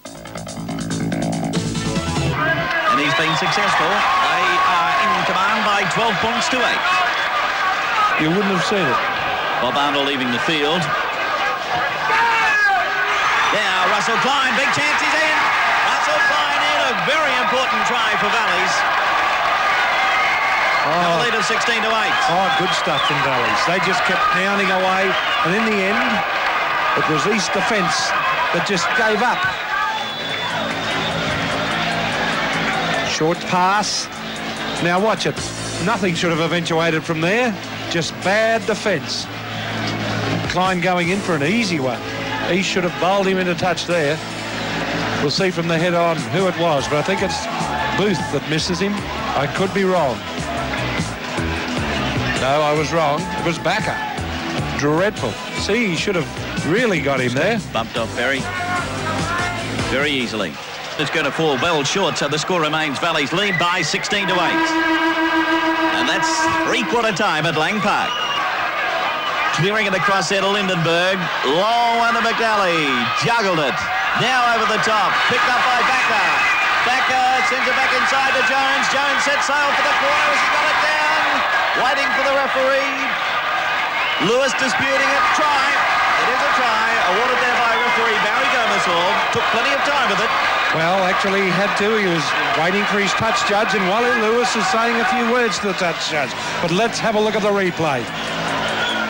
And he's been successful. They are in command by 12 points to 8. You wouldn't have seen it. Bob Arnold leaving the field. Now Russell Klein, big chance, he's in. Russell Klein in, a very important try for Valleys. Oh, lead of 16-8. Oh, good stuff from Valleys. They just kept pounding away, and in the end, it was East defence that just gave up. Short pass. Now watch it. Nothing should have eventuated from there. Just bad defence. Klein going in for an easy one. He should have bowled him into touch there. We'll see from the head on who it was, but I think it's Booth that misses him. I could be wrong. No, I was wrong. It was Backer. Dreadful. See, he should have really got him there. Bumped off very easily. It's going to fall well short, so the score remains Valleys lead by 16-8. And that's three-quarter time at Lang Park. Clearing it across there to Lindenberg. Long one to McNally. Juggled it. Now over the top. Picked up by Backer. Backer sends it back inside to Jones. Jones sets sail for the corner as he got it down. Waiting for the referee. Lewis disputing it. Try. It is a try. Awarded there by referee Barry Gomershall. Took plenty of time with it. Well, actually he had to. He was waiting for his touch judge, and Wally Lewis is saying a few words to the touch judge. But let's have a look at the replay.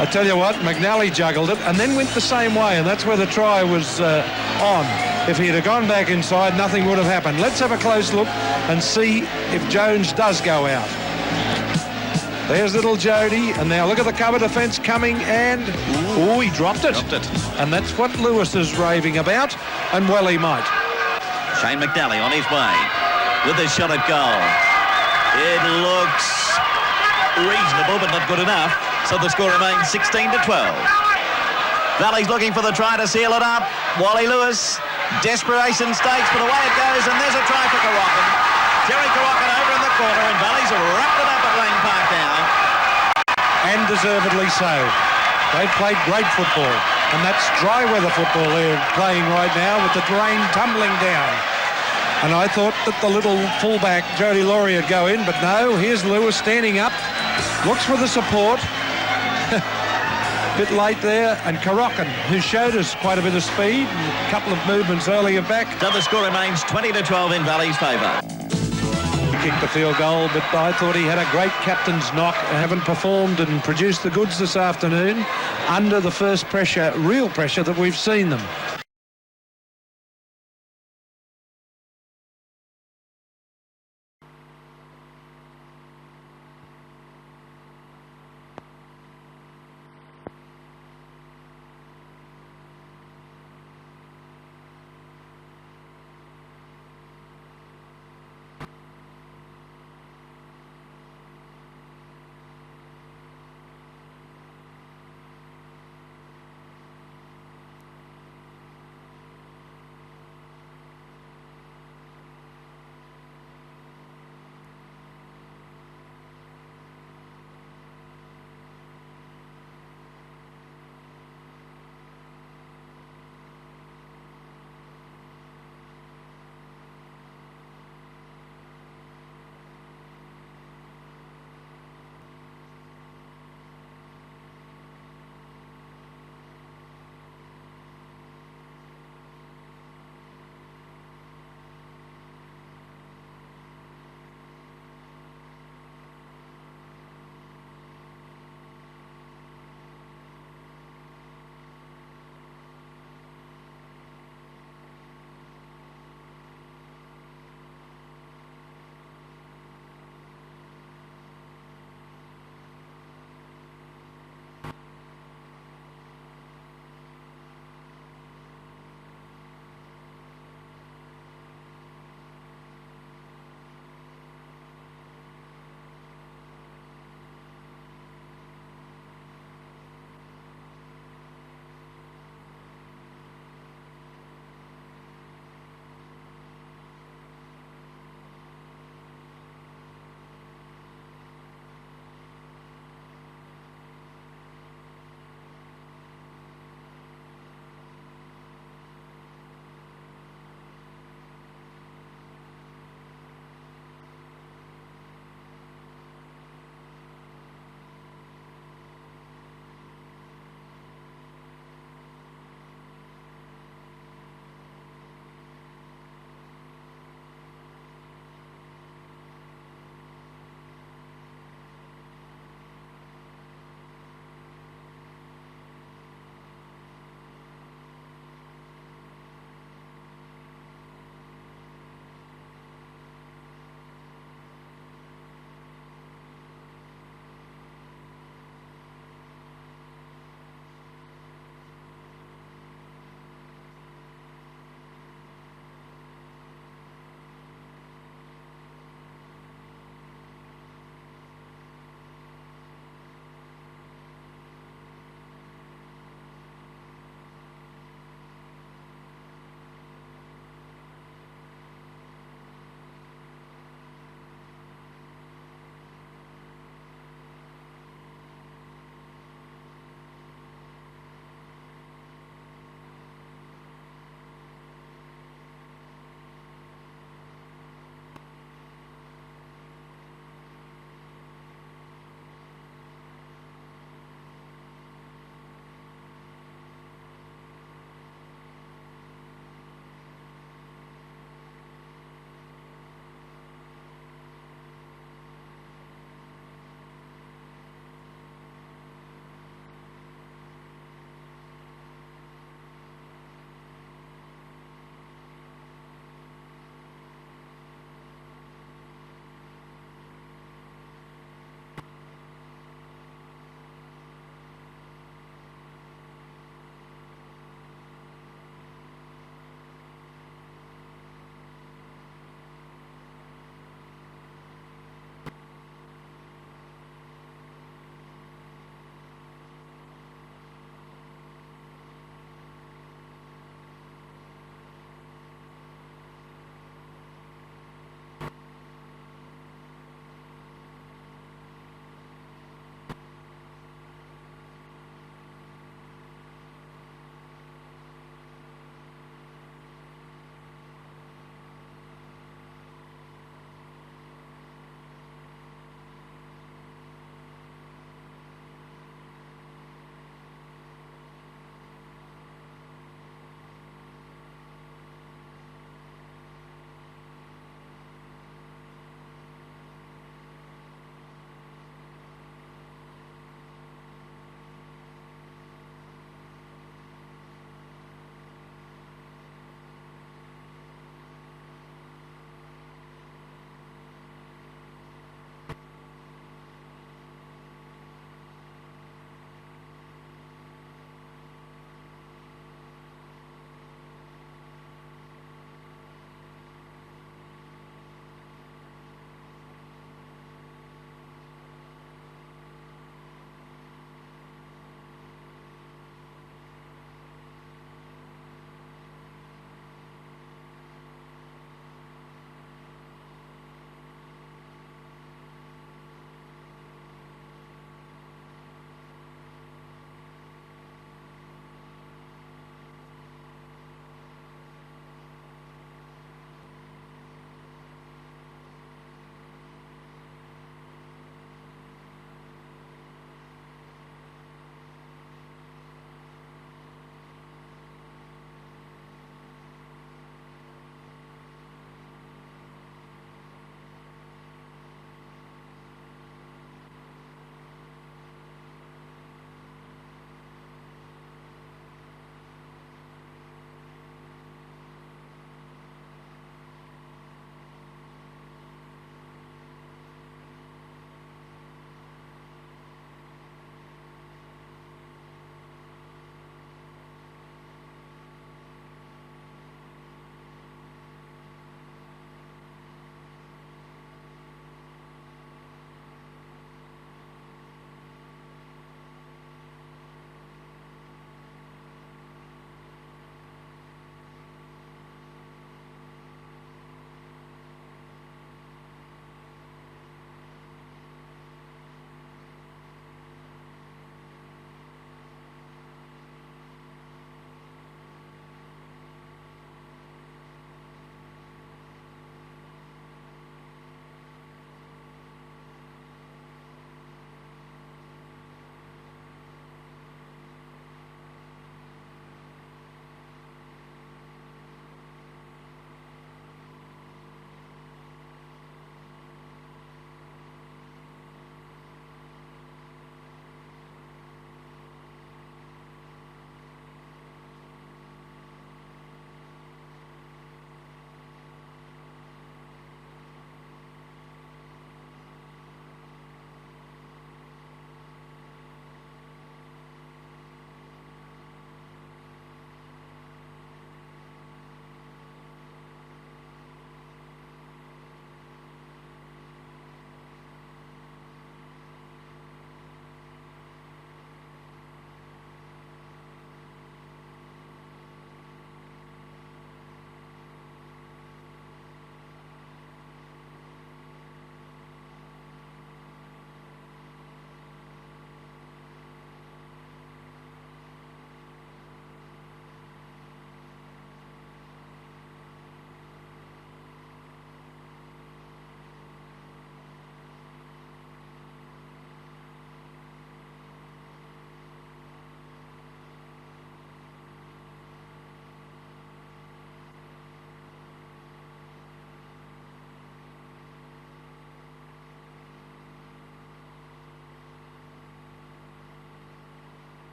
I tell you what, McNally juggled it and then went the same way, and that's where the try was on. If he had gone back inside, nothing would have happened. Let's have a close look and see if Jones does go out. There's little Jody, and now look at the cover defence coming, and oh, he dropped it. And that's what Lewis is raving about, and well he might. Shane McNally on his way with his shot at goal. It looks reasonable, but not good enough. So the score remains 16-12. Valleys looking for the try to seal it up. Wally Lewis, desperation stakes, but away it goes, and there's a try for Carrocken. Terry Carrocken over in the corner, and Valleys have wrapped it up at Lang Park now. And deservedly so. They've played great football, and that's dry weather football they're playing right now with the rain tumbling down. And I thought that the little fullback, Jody Laurie, would go in, but no, here's Lewis standing up, looks for the support. Bit late there, and Carrocken, who showed us quite a bit of speed, and a couple of movements earlier back. So the score remains 20-12 in Valleys' favour. He kicked the field goal, but I thought he had a great captain's knock. Haven't performed and produced the goods this afternoon under the first pressure, real pressure that we've seen them.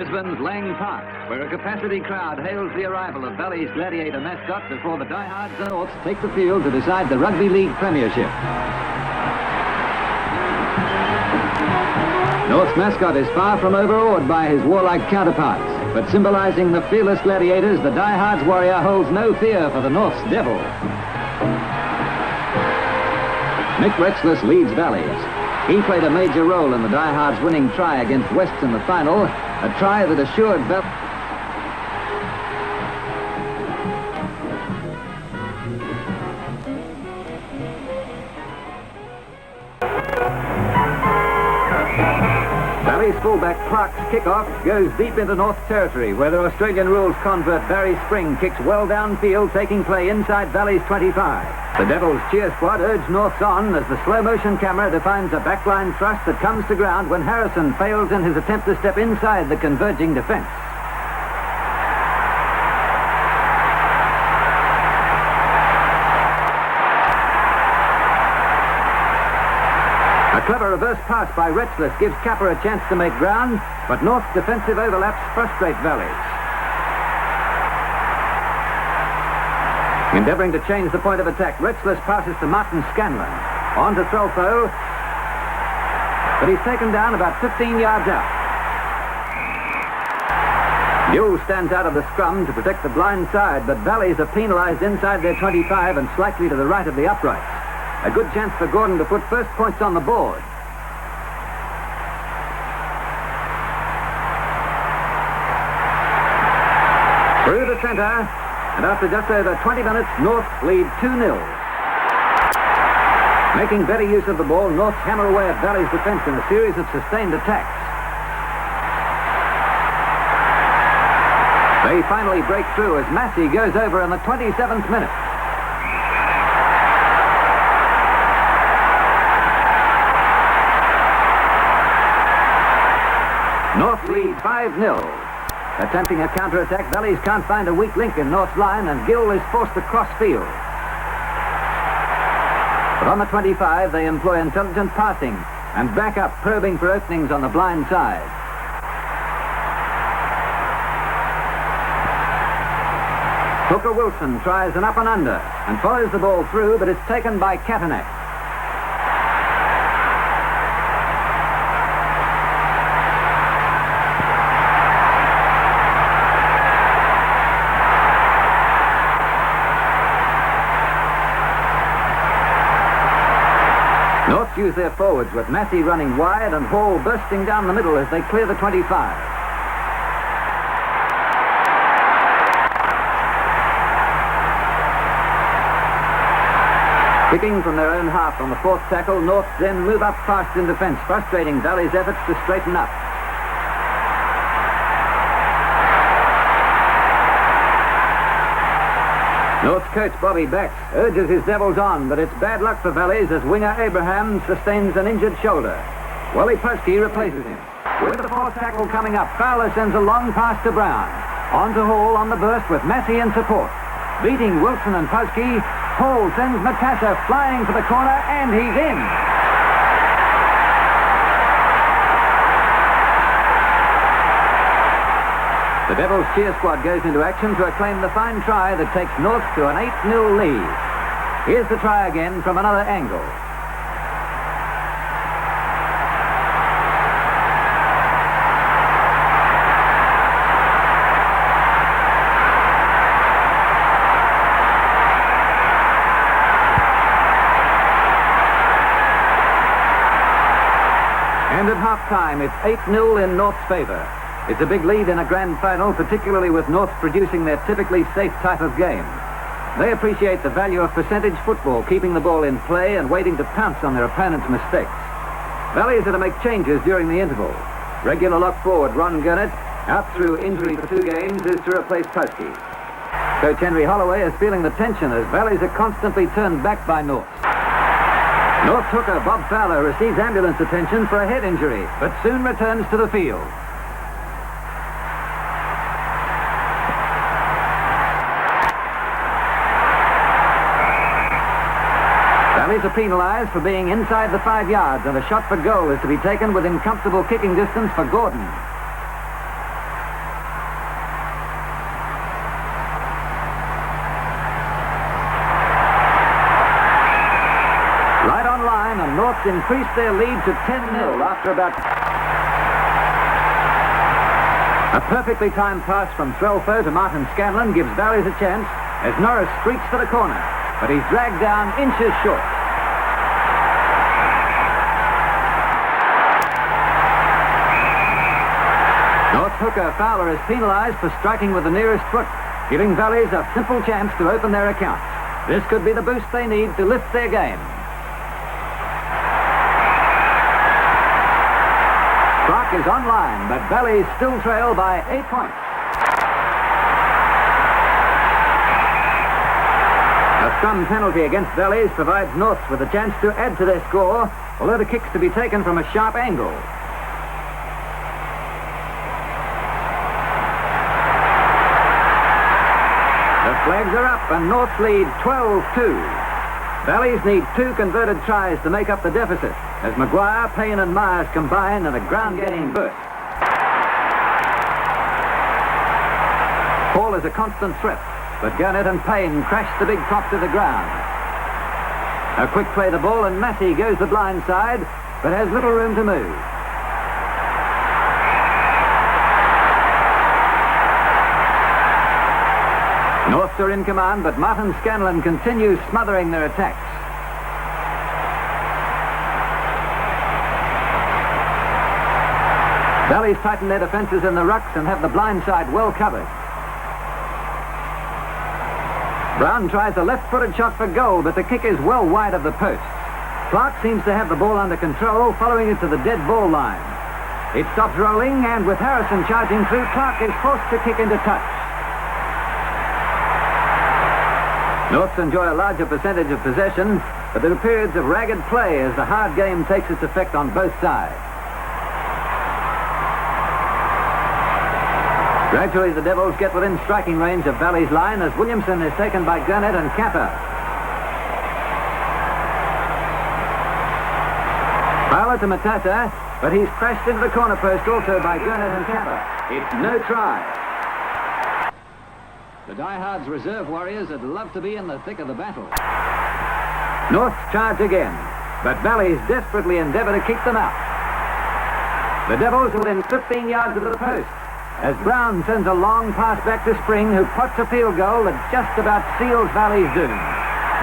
Brisbane's Lang Park, where a capacity crowd hails the arrival of Valley's Gladiator mascot before the diehards and Norths take the field to decide the Rugby League Premiership. North's mascot is far from overawed by his warlike counterparts, but symbolizing the fearless gladiators, the diehards warrior holds no fear for the North's devil. Mick Retzless leads Valleys. He played a major role in the diehards' winning try against Wests in the final, a try that assured Valley's fullback Clark's kickoff goes deep into North territory, where the Australian rules convert. Barry Spring kicks well downfield, taking play inside Valley's 25. The Devils cheer squad urge Norths on as the slow-motion camera defines a backline thrust that comes to ground when Harrison fails in his attempt to step inside the converging defence. A clever reverse pass by Retzless gives Capper a chance to make ground, but North's defensive overlaps frustrate Valleys. Endeavouring to change the point of attack, Retzless passes to Martin Scanlon. On to Throlfo, but he's taken down about 15 yards out. Yule stands out of the scrum to protect the blind side, but Valleys are penalised inside their 25 and slightly to the right of the uprights. A good chance for Gordon to put first points on the board. Through the centre, and after just over 20 minutes, North lead 2-0. Making better use of the ball, North hammer away at Valley's defence in a series of sustained attacks. They finally break through as Massey goes over in the 27th minute. North lead 5-0. Attempting a counter-attack, Valleys can't find a weak link in North's line, and Gill is forced to cross field. But on the 25, they employ intelligent passing and back up, probing for openings on the blind side. Hooker Wilson tries an up and under and follows the ball through, but it's taken by Kavanagh. Norths use their forwards with Massey running wide and Hall bursting down the middle as they clear the 25. Kicking from their own half on the fourth tackle, Norths then move up fast in defence, frustrating Valley's efforts to straighten up. North's coach Bobby Bax urges his Devils on, but it's bad luck for Valleys as winger Abraham sustains an injured shoulder. Wally Puzke replaces him. With the fourth tackle coming up, Fowler sends a long pass to Brown. On to Hall on the burst with Massey in support. Beating Wilson and Puzke, Hall sends Matassa flying for the corner, and he's in. The Devils cheer squad goes into action to acclaim the fine try that takes North to an 8-0 lead. Here's the try again from another angle. And at half-time, it's 8-0 in North's favour. It's a big lead in a grand final, particularly with North producing their typically safe type of game. They appreciate the value of percentage football, keeping the ball in play and waiting to pounce on their opponent's mistakes. Valleys are to make changes during the interval. Regular lock forward Ron Gurnett, out through injury for 2 games, is to replace Puzke. Coach Henry Holloway is feeling the tension as Valleys are constantly turned back by North. North's hooker Bob Fowler receives ambulance attention for a head injury, but soon returns to the field. Valleys are penalised for being inside the 5 yards, and a shot for goal is to be taken within comfortable kicking distance for Gordon. Norths increased their lead to 10-0 after about... A perfectly timed pass from Threlfo to Martin Scanlon gives Valleys a chance as Norris streaks for the corner, but he's dragged down inches short. North's hooker Fowler is penalised for striking with the nearest foot, giving Valleys a simple chance to open their account. This could be the boost they need to lift their game. Clark is online, but Valleys still trail by 8 points. A scrum penalty against Valleys provides Norths with a chance to add to their score, although the kick's to be taken from a sharp angle. The flags are up and Norths lead 12-2. Valleys need 2 converted tries to make up the deficit, as Maguire, Payne and Myers combine in a ground-gaining burst. Paul is a constant threat, but Gurnett and Payne crash the big top to the ground. A quick play the ball and Massey goes the blind side, but has little room to move. Norths are in command, but Martin Scanlon continues smothering their attacks. Valleys tighten their defences in the rucks and have the blind side well covered. Brown tries a left-footed shot for goal, but the kick is well wide of the post. Clark seems to have the ball under control, following it to the dead ball line. It stops rolling, and with Harrison charging through, Clark is forced to kick into touch. Norths enjoy a larger percentage of possession, but there are periods of ragged play as the hard game takes its effect on both sides. Gradually, the Devils get within striking range of Valleys' line as Williamson is taken by Gurnett and Kappa. Fowler to Matata, but he's crashed into the corner post also by Gurnett and Kappa. It's no try. The diehards reserve warriors that love to be in the thick of the battle. Norths charge again, but Valleys desperately endeavour to keep them out. The Devils are within 15 yards of the post, as Brown sends a long pass back to Spring, who pots a field goal that just about seals Valleys' doom.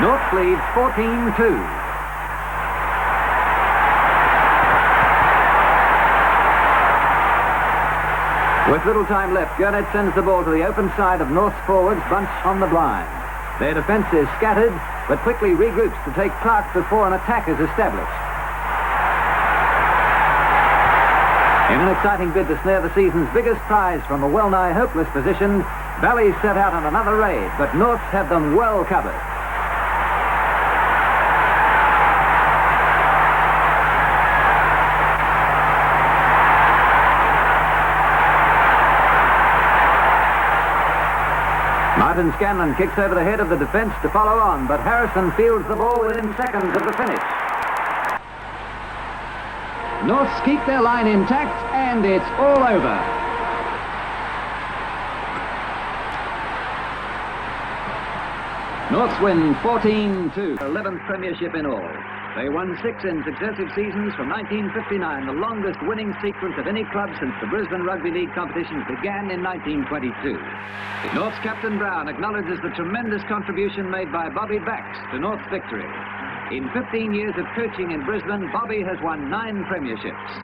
Norths leads 14-2. With little time left, Gurnett sends the ball to the open side of North's forwards, bunched on the blind. Their defence is scattered, but quickly regroups to take Clark before an attack is established. In an exciting bid to snare the season's biggest prize from a well-nigh hopeless position, Valleys set out on another raid, but Norths have them well covered. Martin Scanlon kicks over the head of the defence to follow on, but Harrison fields the ball within seconds of the finish. Norths keep their line intact, and it's all over. Norths win 14-2, 11th premiership in all. They won 6 in successive seasons from 1959, the longest winning sequence of any club since the Brisbane Rugby League competitions began in 1922. North's captain Brown acknowledges the tremendous contribution made by Bobby Bax to North's victory. In 15 years of coaching in Brisbane, Bobby has won 9 premierships.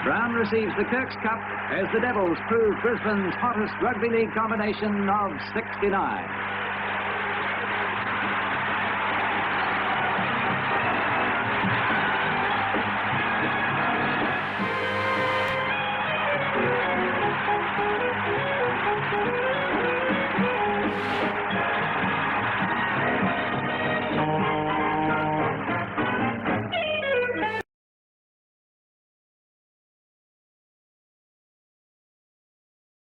Brown receives the Kirk's Cup as the Devils prove Brisbane's hottest rugby league combination of '69.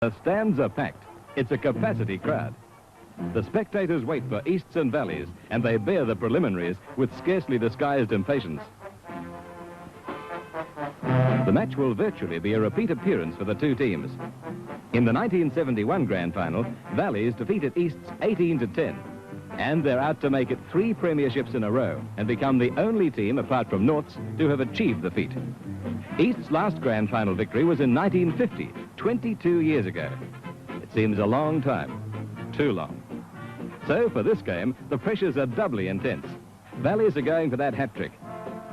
The stands are packed. It's a capacity crowd. The spectators wait for Easts and Valleys, and they bear the preliminaries with scarcely disguised impatience. The match will virtually be a repeat appearance for the two teams. In the 1971 Grand Final, Valleys defeated Easts 18-10. And they're out to make it 3 premierships in a row and become the only team, apart from North's, to have achieved the feat. East's last grand final victory was in 1950, 22 years ago. It seems a long time, too long. So for this game, the pressures are doubly intense. Valleys are going for that hat-trick.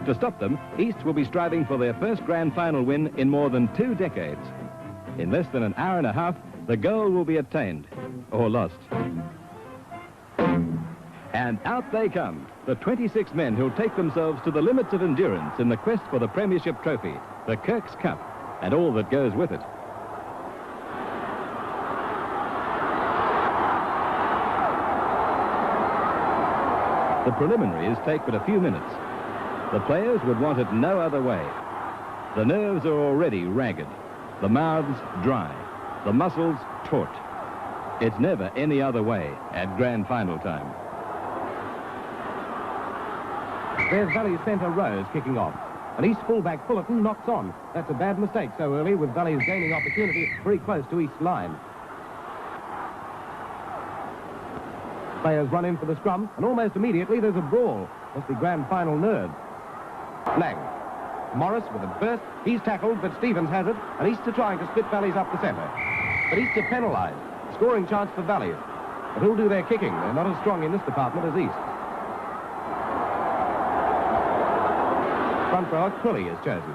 To stop them, East will be striving for their first grand final win in more than 2 decades. In less than an hour and a half, the goal will be attained, or lost. And out they come, the 26 men who'll take themselves to the limits of endurance in the quest for the Premiership trophy, the Kirk's Cup, and all that goes with it. The preliminaries take but a few minutes. The players would want it no other way. The nerves are already ragged, the mouths dry, the muscles taut. It's never any other way at grand final time. There's Valley's centre Rose kicking off. And East fullback Fullerton knocks on. That's a bad mistake so early, with Valley's gaining opportunity very close to East's line. Players run in for the scrum, and almost immediately there's a brawl. Must be grand final nerves. Lang. Morris with a burst. He's tackled, but Stevens has it, and East are trying to split Valleys up the centre. But East are penalised. Scoring chance for Valleys. But who'll do their kicking? They're not as strong in this department as East. Front rower Quilly is chosen.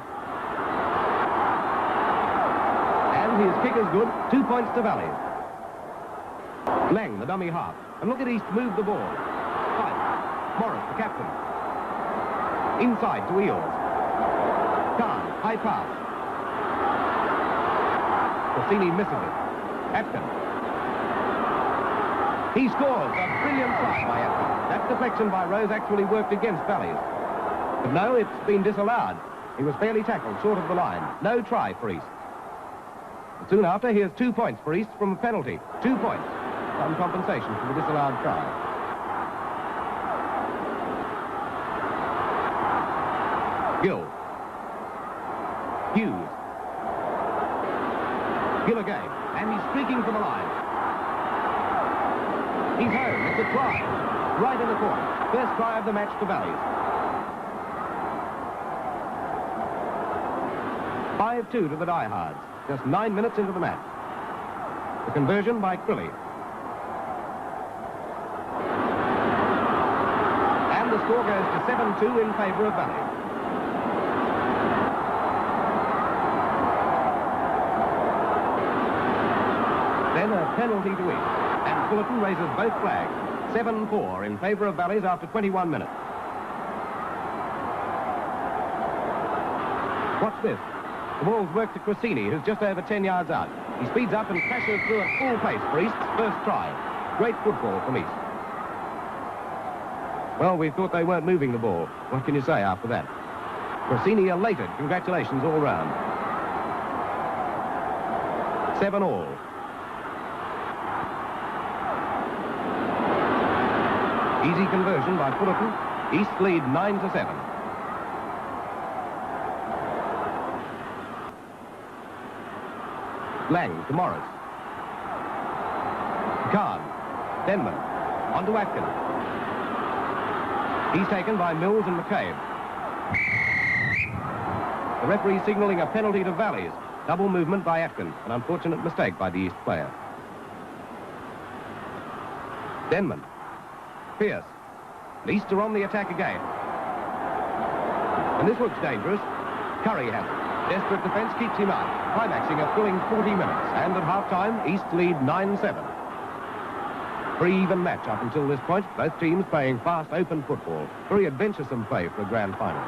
And his kick is good. 2 points to Valleys. Lang, the dummy half. And look at East move the ball. Fife. Morris, the captain. Inside to Eels. Khan, high pass. Cassini misses it. Atkin. He scores. A brilliant try by Atkin. That deflection by Rose actually worked against Valleys. But no, it's been disallowed. He was fairly tackled short of the line. No try for East. And soon after, here's 2 points for East from a penalty. 2 points. Some compensation for the disallowed try. Gill. Hughes. Gill again. And he's streaking for the line. He's home. It's a try. Right in the corner. First try of the match for Valleys. 5-2 to the diehards. Just 9 minutes into the match. The conversion by Quilly. And the score goes to 7-2 in favour of Valleys. Then a penalty to East. And Fullerton raises both flags. 7-4 in favour of Valleys after 21 minutes. Watch this. The ball's worked to Cassini, who's just over 10 yards out. He speeds up and crashes through at full pace for East's first try. Great football from East. Well, we thought they weren't moving the ball. What can you say after that? Cassini elated. Congratulations all round. 7-all. Easy conversion by Fullerton. East lead 9-7. Lang to Morris. Khan. Denman. On to Atkin. He's taken by Mills and McCabe. The referee signalling a penalty to Valleys. Double movement by Atkin. An unfortunate mistake by the East player. Denman. Pierce. And East are on the attack again. And this looks dangerous. Curry has it. Desperate defence keeps him out, climaxing a thrilling 40 minutes. And at half-time, East lead 9-7. Pretty even match up until this point. Both teams playing fast, open football. Very adventuresome play for a grand final.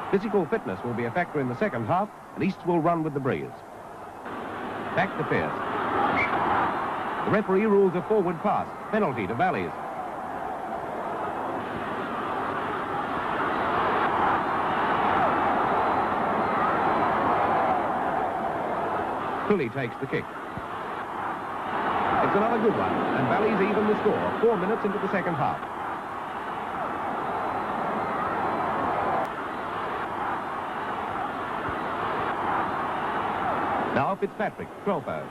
Physical fitness will be a factor in the second half, and East will run with the breeze. Back to Pierce. The referee rules a forward pass. Penalty to Valleys. Quilly takes the kick. It's another good one, and Valleys even the score, 4 minutes into the second half. Now Fitzpatrick, Trolpo,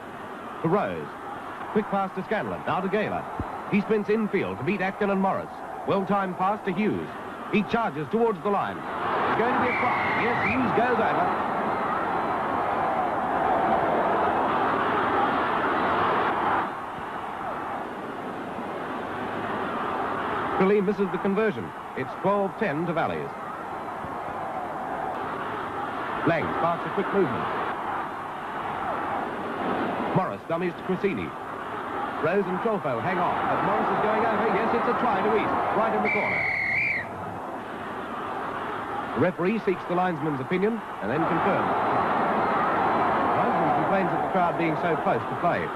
to Rose. Quick pass to Scanlon, now to Gaylor. He sprints infield to beat Atkin and Morris. Well-timed pass to Hughes. He charges towards the line. There's going to be a try. Yes, Hughes goes over. Billy misses the conversion. It's 12-10 to Valleys. Lang sparks a quick movement. Morris dummies to Cressini. Rose and Trolfo hang on, but Morris is going over. Yes, it's a try to East, right in the corner. The referee seeks the linesman's opinion and then confirms. The linesman complains at the crowd being so close to play.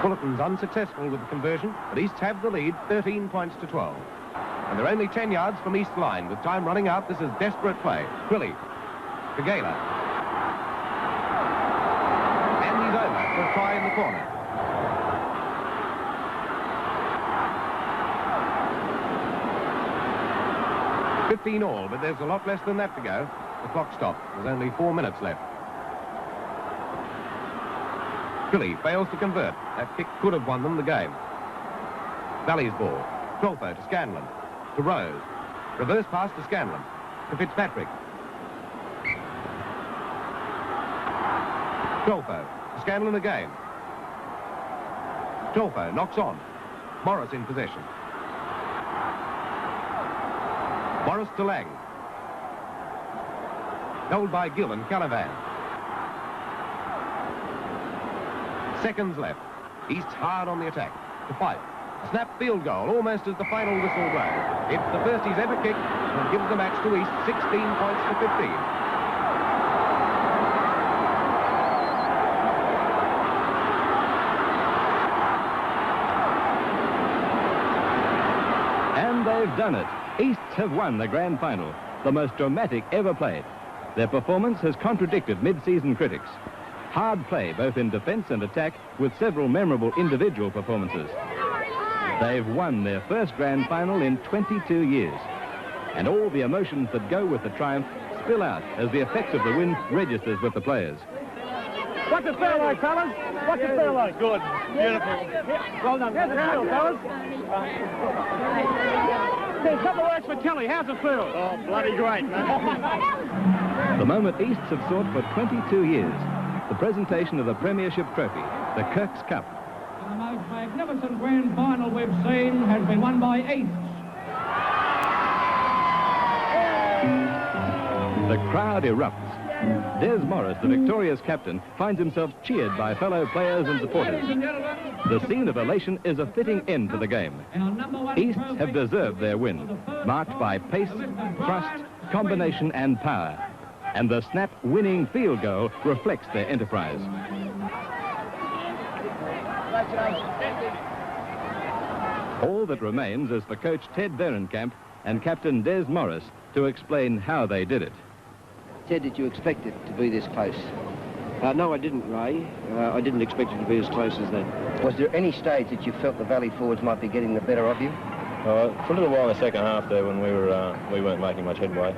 Fullerton's unsuccessful with the conversion, but East have the lead, 13 points to 12. And they're only 10 yards from East line. With time running out, this is desperate play. Quilly to Gala. And he's over for a try in the corner. $15 all, but there's a lot less than that to go. The clock stopped. There's only 4 minutes left. Quilly fails to convert. That kick could have won them the game. Valley's ball. Trolfo to Scanlon. To Rose. Reverse pass to Scanlon. To Fitzpatrick. Trolfo. To Scanlon again. Trolfo knocks on. Morris in possession. Morris to Lang. Held by Gill and Calivan. Seconds left. East hard on the attack. To Fife. A snap field goal, almost as the final whistle blows. It's the first he's ever kicked, and gives the match to East 16 points to 15. And they've done it. Easts have won the grand final, the most dramatic ever played. Their performance has contradicted mid-season critics. Hard play, both in defence and attack, with several memorable individual performances. They've won their first grand final in 22 years. And all the emotions that go with the triumph spill out as the effect of the win registers with the players. What's it feel like, fellas? What's it feel like? Good. Beautiful. Well done. How's it feel, fellas? There's a couple words for Kelly. How's it feel? Oh, bloody great, man. The moment Easts have sought for 22 years. The presentation of the Premiership Trophy, the Kirk's Cup. The most magnificent grand final we've seen has been won by East. The crowd erupts. Des Morris, the victorious captain, finds himself cheered by fellow players and supporters. The scene of elation is a fitting end to the game. East have deserved their win, marked by pace, thrust, combination and power. And the snap winning field goal reflects their enterprise. All that remains is for coach Ted Berenkamp and captain Des Morris to explain how they did it. Ted, did you expect it to be this close? No, I didn't, Ray. I didn't expect it to be as close as that. Was there any stage that you felt the Valley forwards might be getting the better of you? For a little while in the second half there, when we weren't making much headway.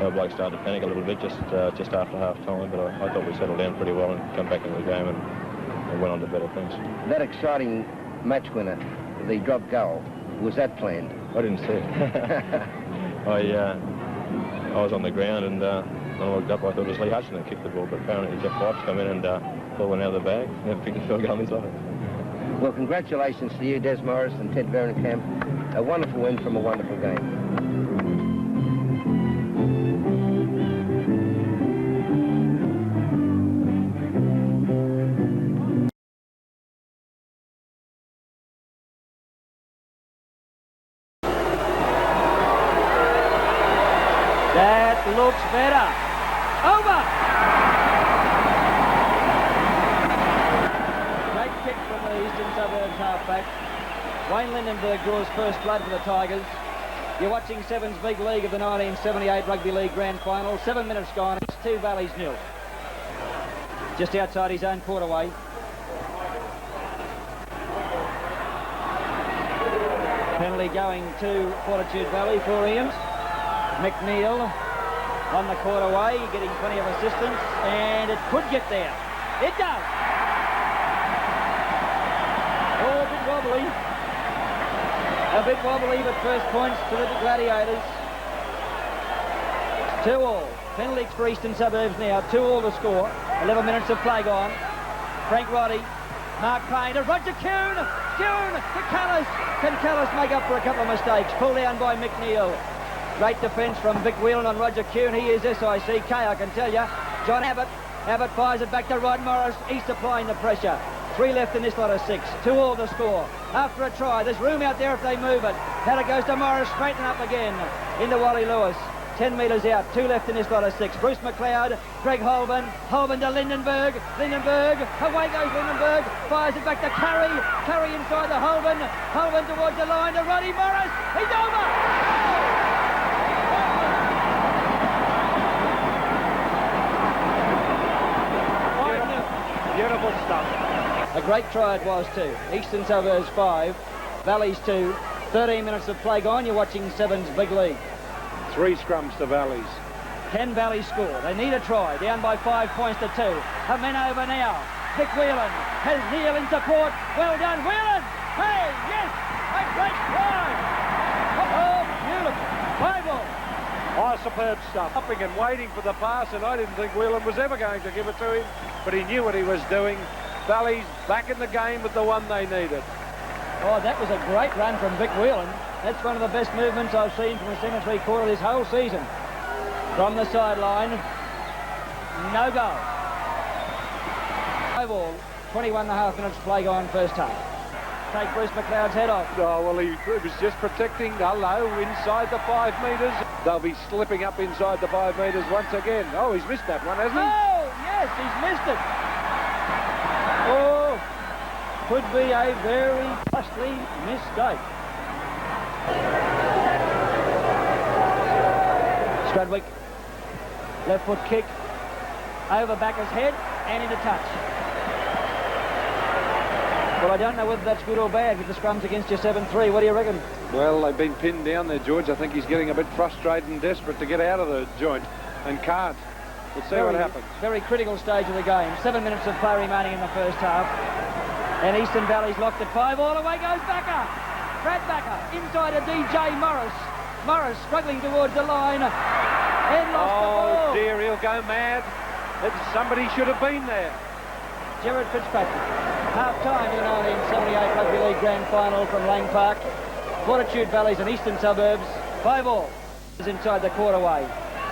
Our blokes started to panic a little bit just after half-time, but I thought we settled down pretty well and come back into the game and went on to better things. That exciting match winner, the drop goal, was that planned? I didn't see it. I was on the ground and when I looked up, I thought it was Lee Hutchinson that kicked the ball, but apparently Jeff White's come in and pulled one out of the bag. Never picked a field goal in his life. Well, congratulations to you, Des Morris and Ted Berenkamp. A wonderful win from a wonderful game. That looks better. Over! Great kick from the Eastern Suburbs halfback. Wayne Lindenberg draws first blood for the Tigers. You're watching Sevens Big League of the 1978 Rugby League Grand Final. 7 minutes gone. It's 2 Valleys 0. Just outside his own quarterway. Penalty going to Fortitude Valley for Ian. McNeil on the quarterway, getting plenty of assistance, and it could get there. It does. Oh, a bit wobbly. A bit wobbly, but first points to the Gladiators. 2-all. Penalty for Eastern Suburbs now. 2-all to score. 11 minutes of play gone. Frank Roddy, Mark Payne to Roger Kuhn. Kuhn to Callis. Can Callis make up for a couple of mistakes? Pulled down by McNeil. Great defence from Vic Whelan on Roger Kuhn. He is SICK, I can tell you. John Abbott. Abbott fires it back to Rod Morris. East applying the pressure. 3 left in this lot of 6. 2-all to score. After a try, there's room out there if they move it. Now it goes to Morris, straighten up again. Into Wally Lewis. 10 metres out. 2 left in this lot of 6. Bruce McLeod, Greg Holborn. Holborn to Lindenberg. Lindenberg. Away goes Lindenberg. Fires it back to Curry. Curry inside the Holborn. Holborn towards the line to Roddy Morris. He's over. Beautiful stuff. A great try it was too. Eastern Suburbs 5, Valleys 2. 13 minutes of play gone. You're watching Sevens Big League. 3 scrums to Valleys. Can Valleys score? They need a try. Down by 5 points to 2. A man over now. Vic Whelan has Neil in support. Well done, Whelan. Hey, yes, a great try. Oh, beautiful. 5-all. Oh, superb stuff. Upping and waiting for the pass, and I didn't think Whelan was ever going to give it to him, but he knew what he was doing. Valleys back in the game with the one they needed. Oh, that was a great run from Vic Whelan. That's one of the best movements I've seen from a cemetery quarter this whole season. From the sideline, no goal. 5-all, 21.5 minutes play gone first half. Take Bruce McLeod's head off. Oh, well, he was just protecting Hello inside the 5 metres. They'll be slipping up inside the 5 metres once again. Oh, he's missed that one, hasn't he? Oh, yes, he's missed it. Oh, could be a very costly mistake. Strudwick, left foot kick, over Backer's head and into touch. Well, I don't know whether that's good or bad with the scrums against your 7-3. What do you reckon? Well, they've been pinned down there, George. I think he's getting a bit frustrated and desperate to get out of the joint and can't. We'll see what happens. Very critical stage of the game. 7 minutes of play remaining in the first half. And Eastern Valley's locked at 5. All away goes Backer. Brad Backer inside a DJ Morris. Morris struggling towards the line. And lost the ball. Oh, dear, he'll go mad. Somebody should have been there. Gerard Fitzpatrick. Half-time in the 1978 Rugby League Grand Final from Lang Park. Fortitude Valleys and Eastern Suburbs. 5-all is inside the quarterway.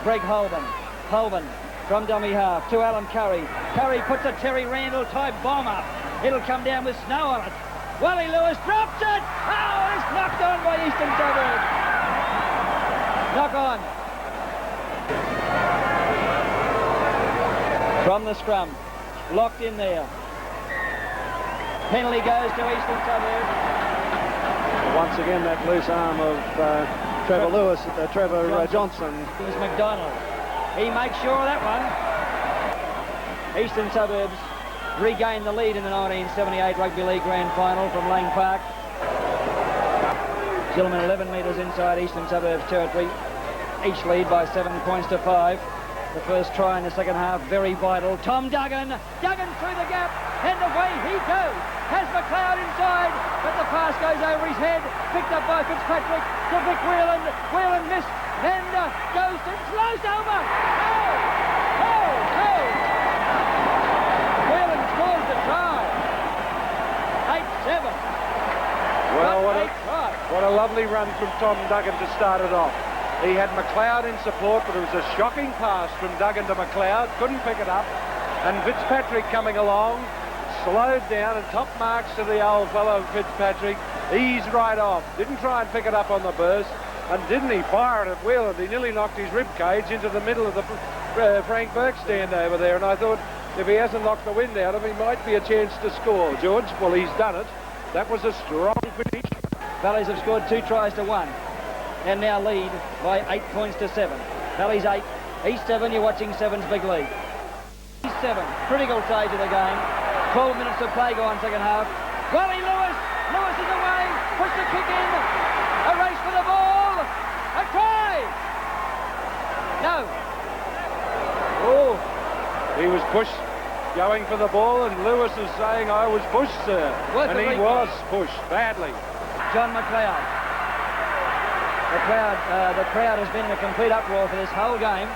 Greg Holborn. Holborn from dummy half to Alan Curry. Curry puts a Terry Randall type bomb up. It'll come down with snow on it. Wally Lewis drops it. Oh, it's knocked on by Eastern Suburbs. Knock on. From the scrum. Locked in there. Penalty goes to Eastern Suburbs. Once again, that loose arm of Trevor Johnson. It was McDonald. He makes sure of that one. Eastern Suburbs regain the lead in the 1978 Rugby League Grand Final from Lang Park. Gentlemen, 11 metres inside Eastern Suburbs territory. Each lead by 7 points to 5. The first try in the second half, very vital. Tom Duggan. Duggan through the gap, and away he goes. Has McLeod inside, but the pass goes over his head. Picked up by Fitzpatrick to Vic Whelan. Whelan missed, and goes to close over. Oh! Whelan scores the try. 8-7. Well, what a lovely run from Tom Duggan to start it off. He had McLeod in support, but it was a shocking pass from Duggan to McLeod. Couldn't pick it up. And Fitzpatrick coming along, slowed down, and top marks to the old fellow Fitzpatrick. Eased right off. Didn't try and pick it up on the burst. And didn't he fire it at Whelan? He nearly knocked his rib cage into the middle of the Frank Burke stand over there. And I thought, if he hasn't knocked the wind out of him, he might be a chance to score, George. Well, he's done it. That was a strong finish. Valleys have scored 2 tries to 1. And now lead by 8 points to 7. Valleys 8, East 7, you're watching Sevens Big League. East 7, critical stage of the game. 12 minutes of play gone second half. Wally Lewis, Lewis is away, puts the kick in. No. Oh. He was pushed, going for the ball, and Lewis is saying, I was pushed, sir. And he was pushed badly. John McLeod. The crowd has been in a complete uproar for this whole game.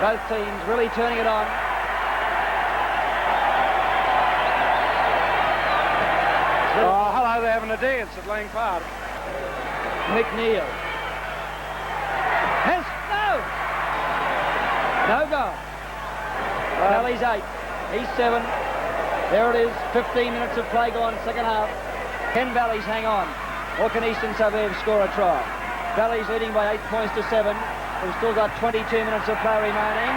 Both teams really turning it on. Oh, hello, they're having a dance at Lang Park. McNeil. No goal. Valley's 8. He's 7. There it is. 15 minutes of play gone, second half. 10 Valleys hang on. Or can Eastern Suburbs score a try? Valleys leading by 8 points to 7. We've still got 22 minutes of play remaining.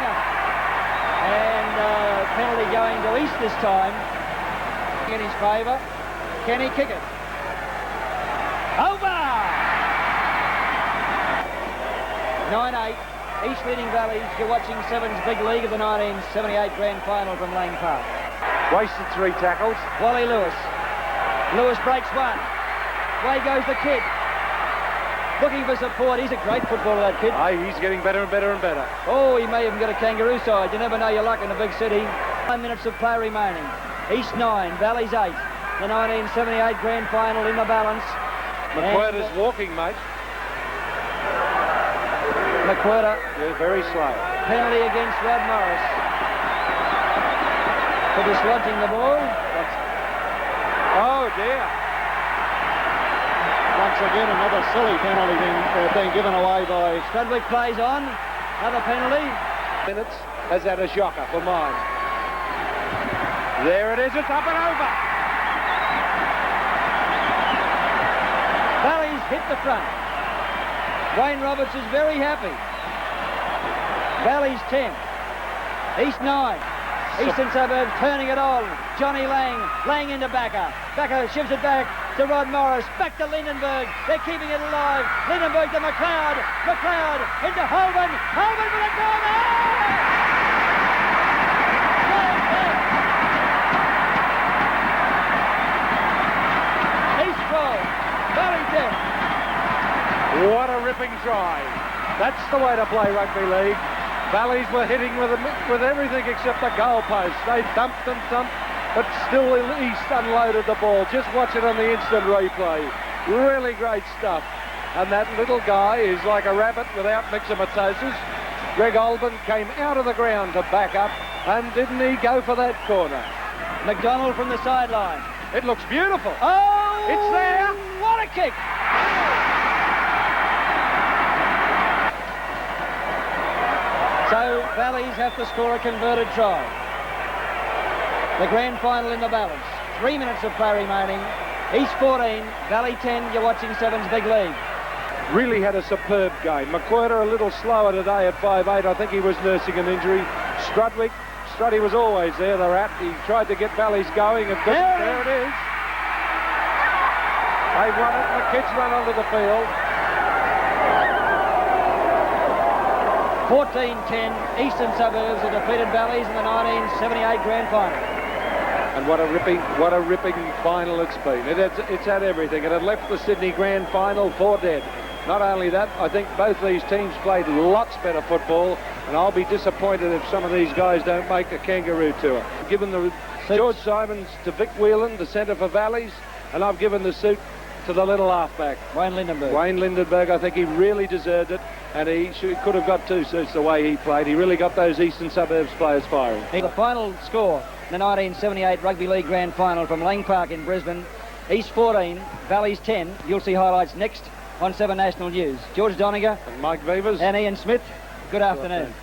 And penalty going to East this time. In his favour. Can he kick it? Over! 9-8. East leading Valleys. You're watching Sevens Big League of the 1978 Grand Final from Lang Park. Wasted 3 tackles. Wally Lewis. Lewis breaks one. Away goes the kid. Looking for support. He's a great footballer, that kid. Aye, he's getting better and better and better. Oh, he may even get a kangaroo side. You never know your luck in a big city. 9 minutes of play remaining. East 9, Valleys 8. The 1978 Grand Final in the balance. McQuarter's walking, mate. McQuarter. Yeah, very slow. Penalty against Rod Morris for dislodging the ball. Oh, dear. Once again, another silly penalty being given away by... Strudwick plays on. Another penalty. Minutes has had a shocker for mine. There it is. It's up and over. Valleys hit the front. Wayne Roberts is very happy. Valleys 10. East 9. Eastern Suburbs turning it on. Johnny Lang. Lang into Backer. Backer shifts it back to Rod Morris. Back to Lindenberg. They're keeping it alive. Lindenberg to McLeod. McLeod into Holman. Holman for the corner. East 12. Valley 10. What a ripping try. That's the way to play rugby league. Valleys were hitting with everything except the goalpost. They dumped and thumped, but still East unloaded the ball. Just watch it on the instant replay. Really great stuff. And that little guy is like a rabbit without myxomatosis. Greg Olben came out of the ground to back up, and didn't he go for that corner? McDonald from the sideline. It looks beautiful. Oh! It's there. What a kick! So Valleys have to score a converted try. The grand final in the balance. 3 minutes of play remaining. East 14, Valley 10. You're watching Sevens Big League. Really had a superb game. McQuarter a little slower today at 5'8". I think he was nursing an injury. Struddy was always there, the rat. He tried to get Valleys going and there it is. They won it. The kids run onto the field. 14-10, Eastern Suburbs have defeated Valleys in the 1978 Grand Final. And what a ripping final it's been. It's had everything. It had left the Sydney Grand Final for dead. Not only that, I think both these teams played lots better football, and I'll be disappointed if some of these guys don't make a kangaroo tour. I've given the George Simons to Vic Whelan, the centre for Valleys, and I've given the suit to the little halfback. Wayne Lindenberg. Wayne Lindenberg, I think he really deserved it, and he could have got 2 suits the way he played. He really got those Eastern Suburbs players firing. The final score, the 1978 Rugby League Grand Final from Lang Park in Brisbane. East 14, Valleys 10. You'll see highlights next on 7 National News. George Doniger and Mike Beavers and Ian Smith. Good afternoon.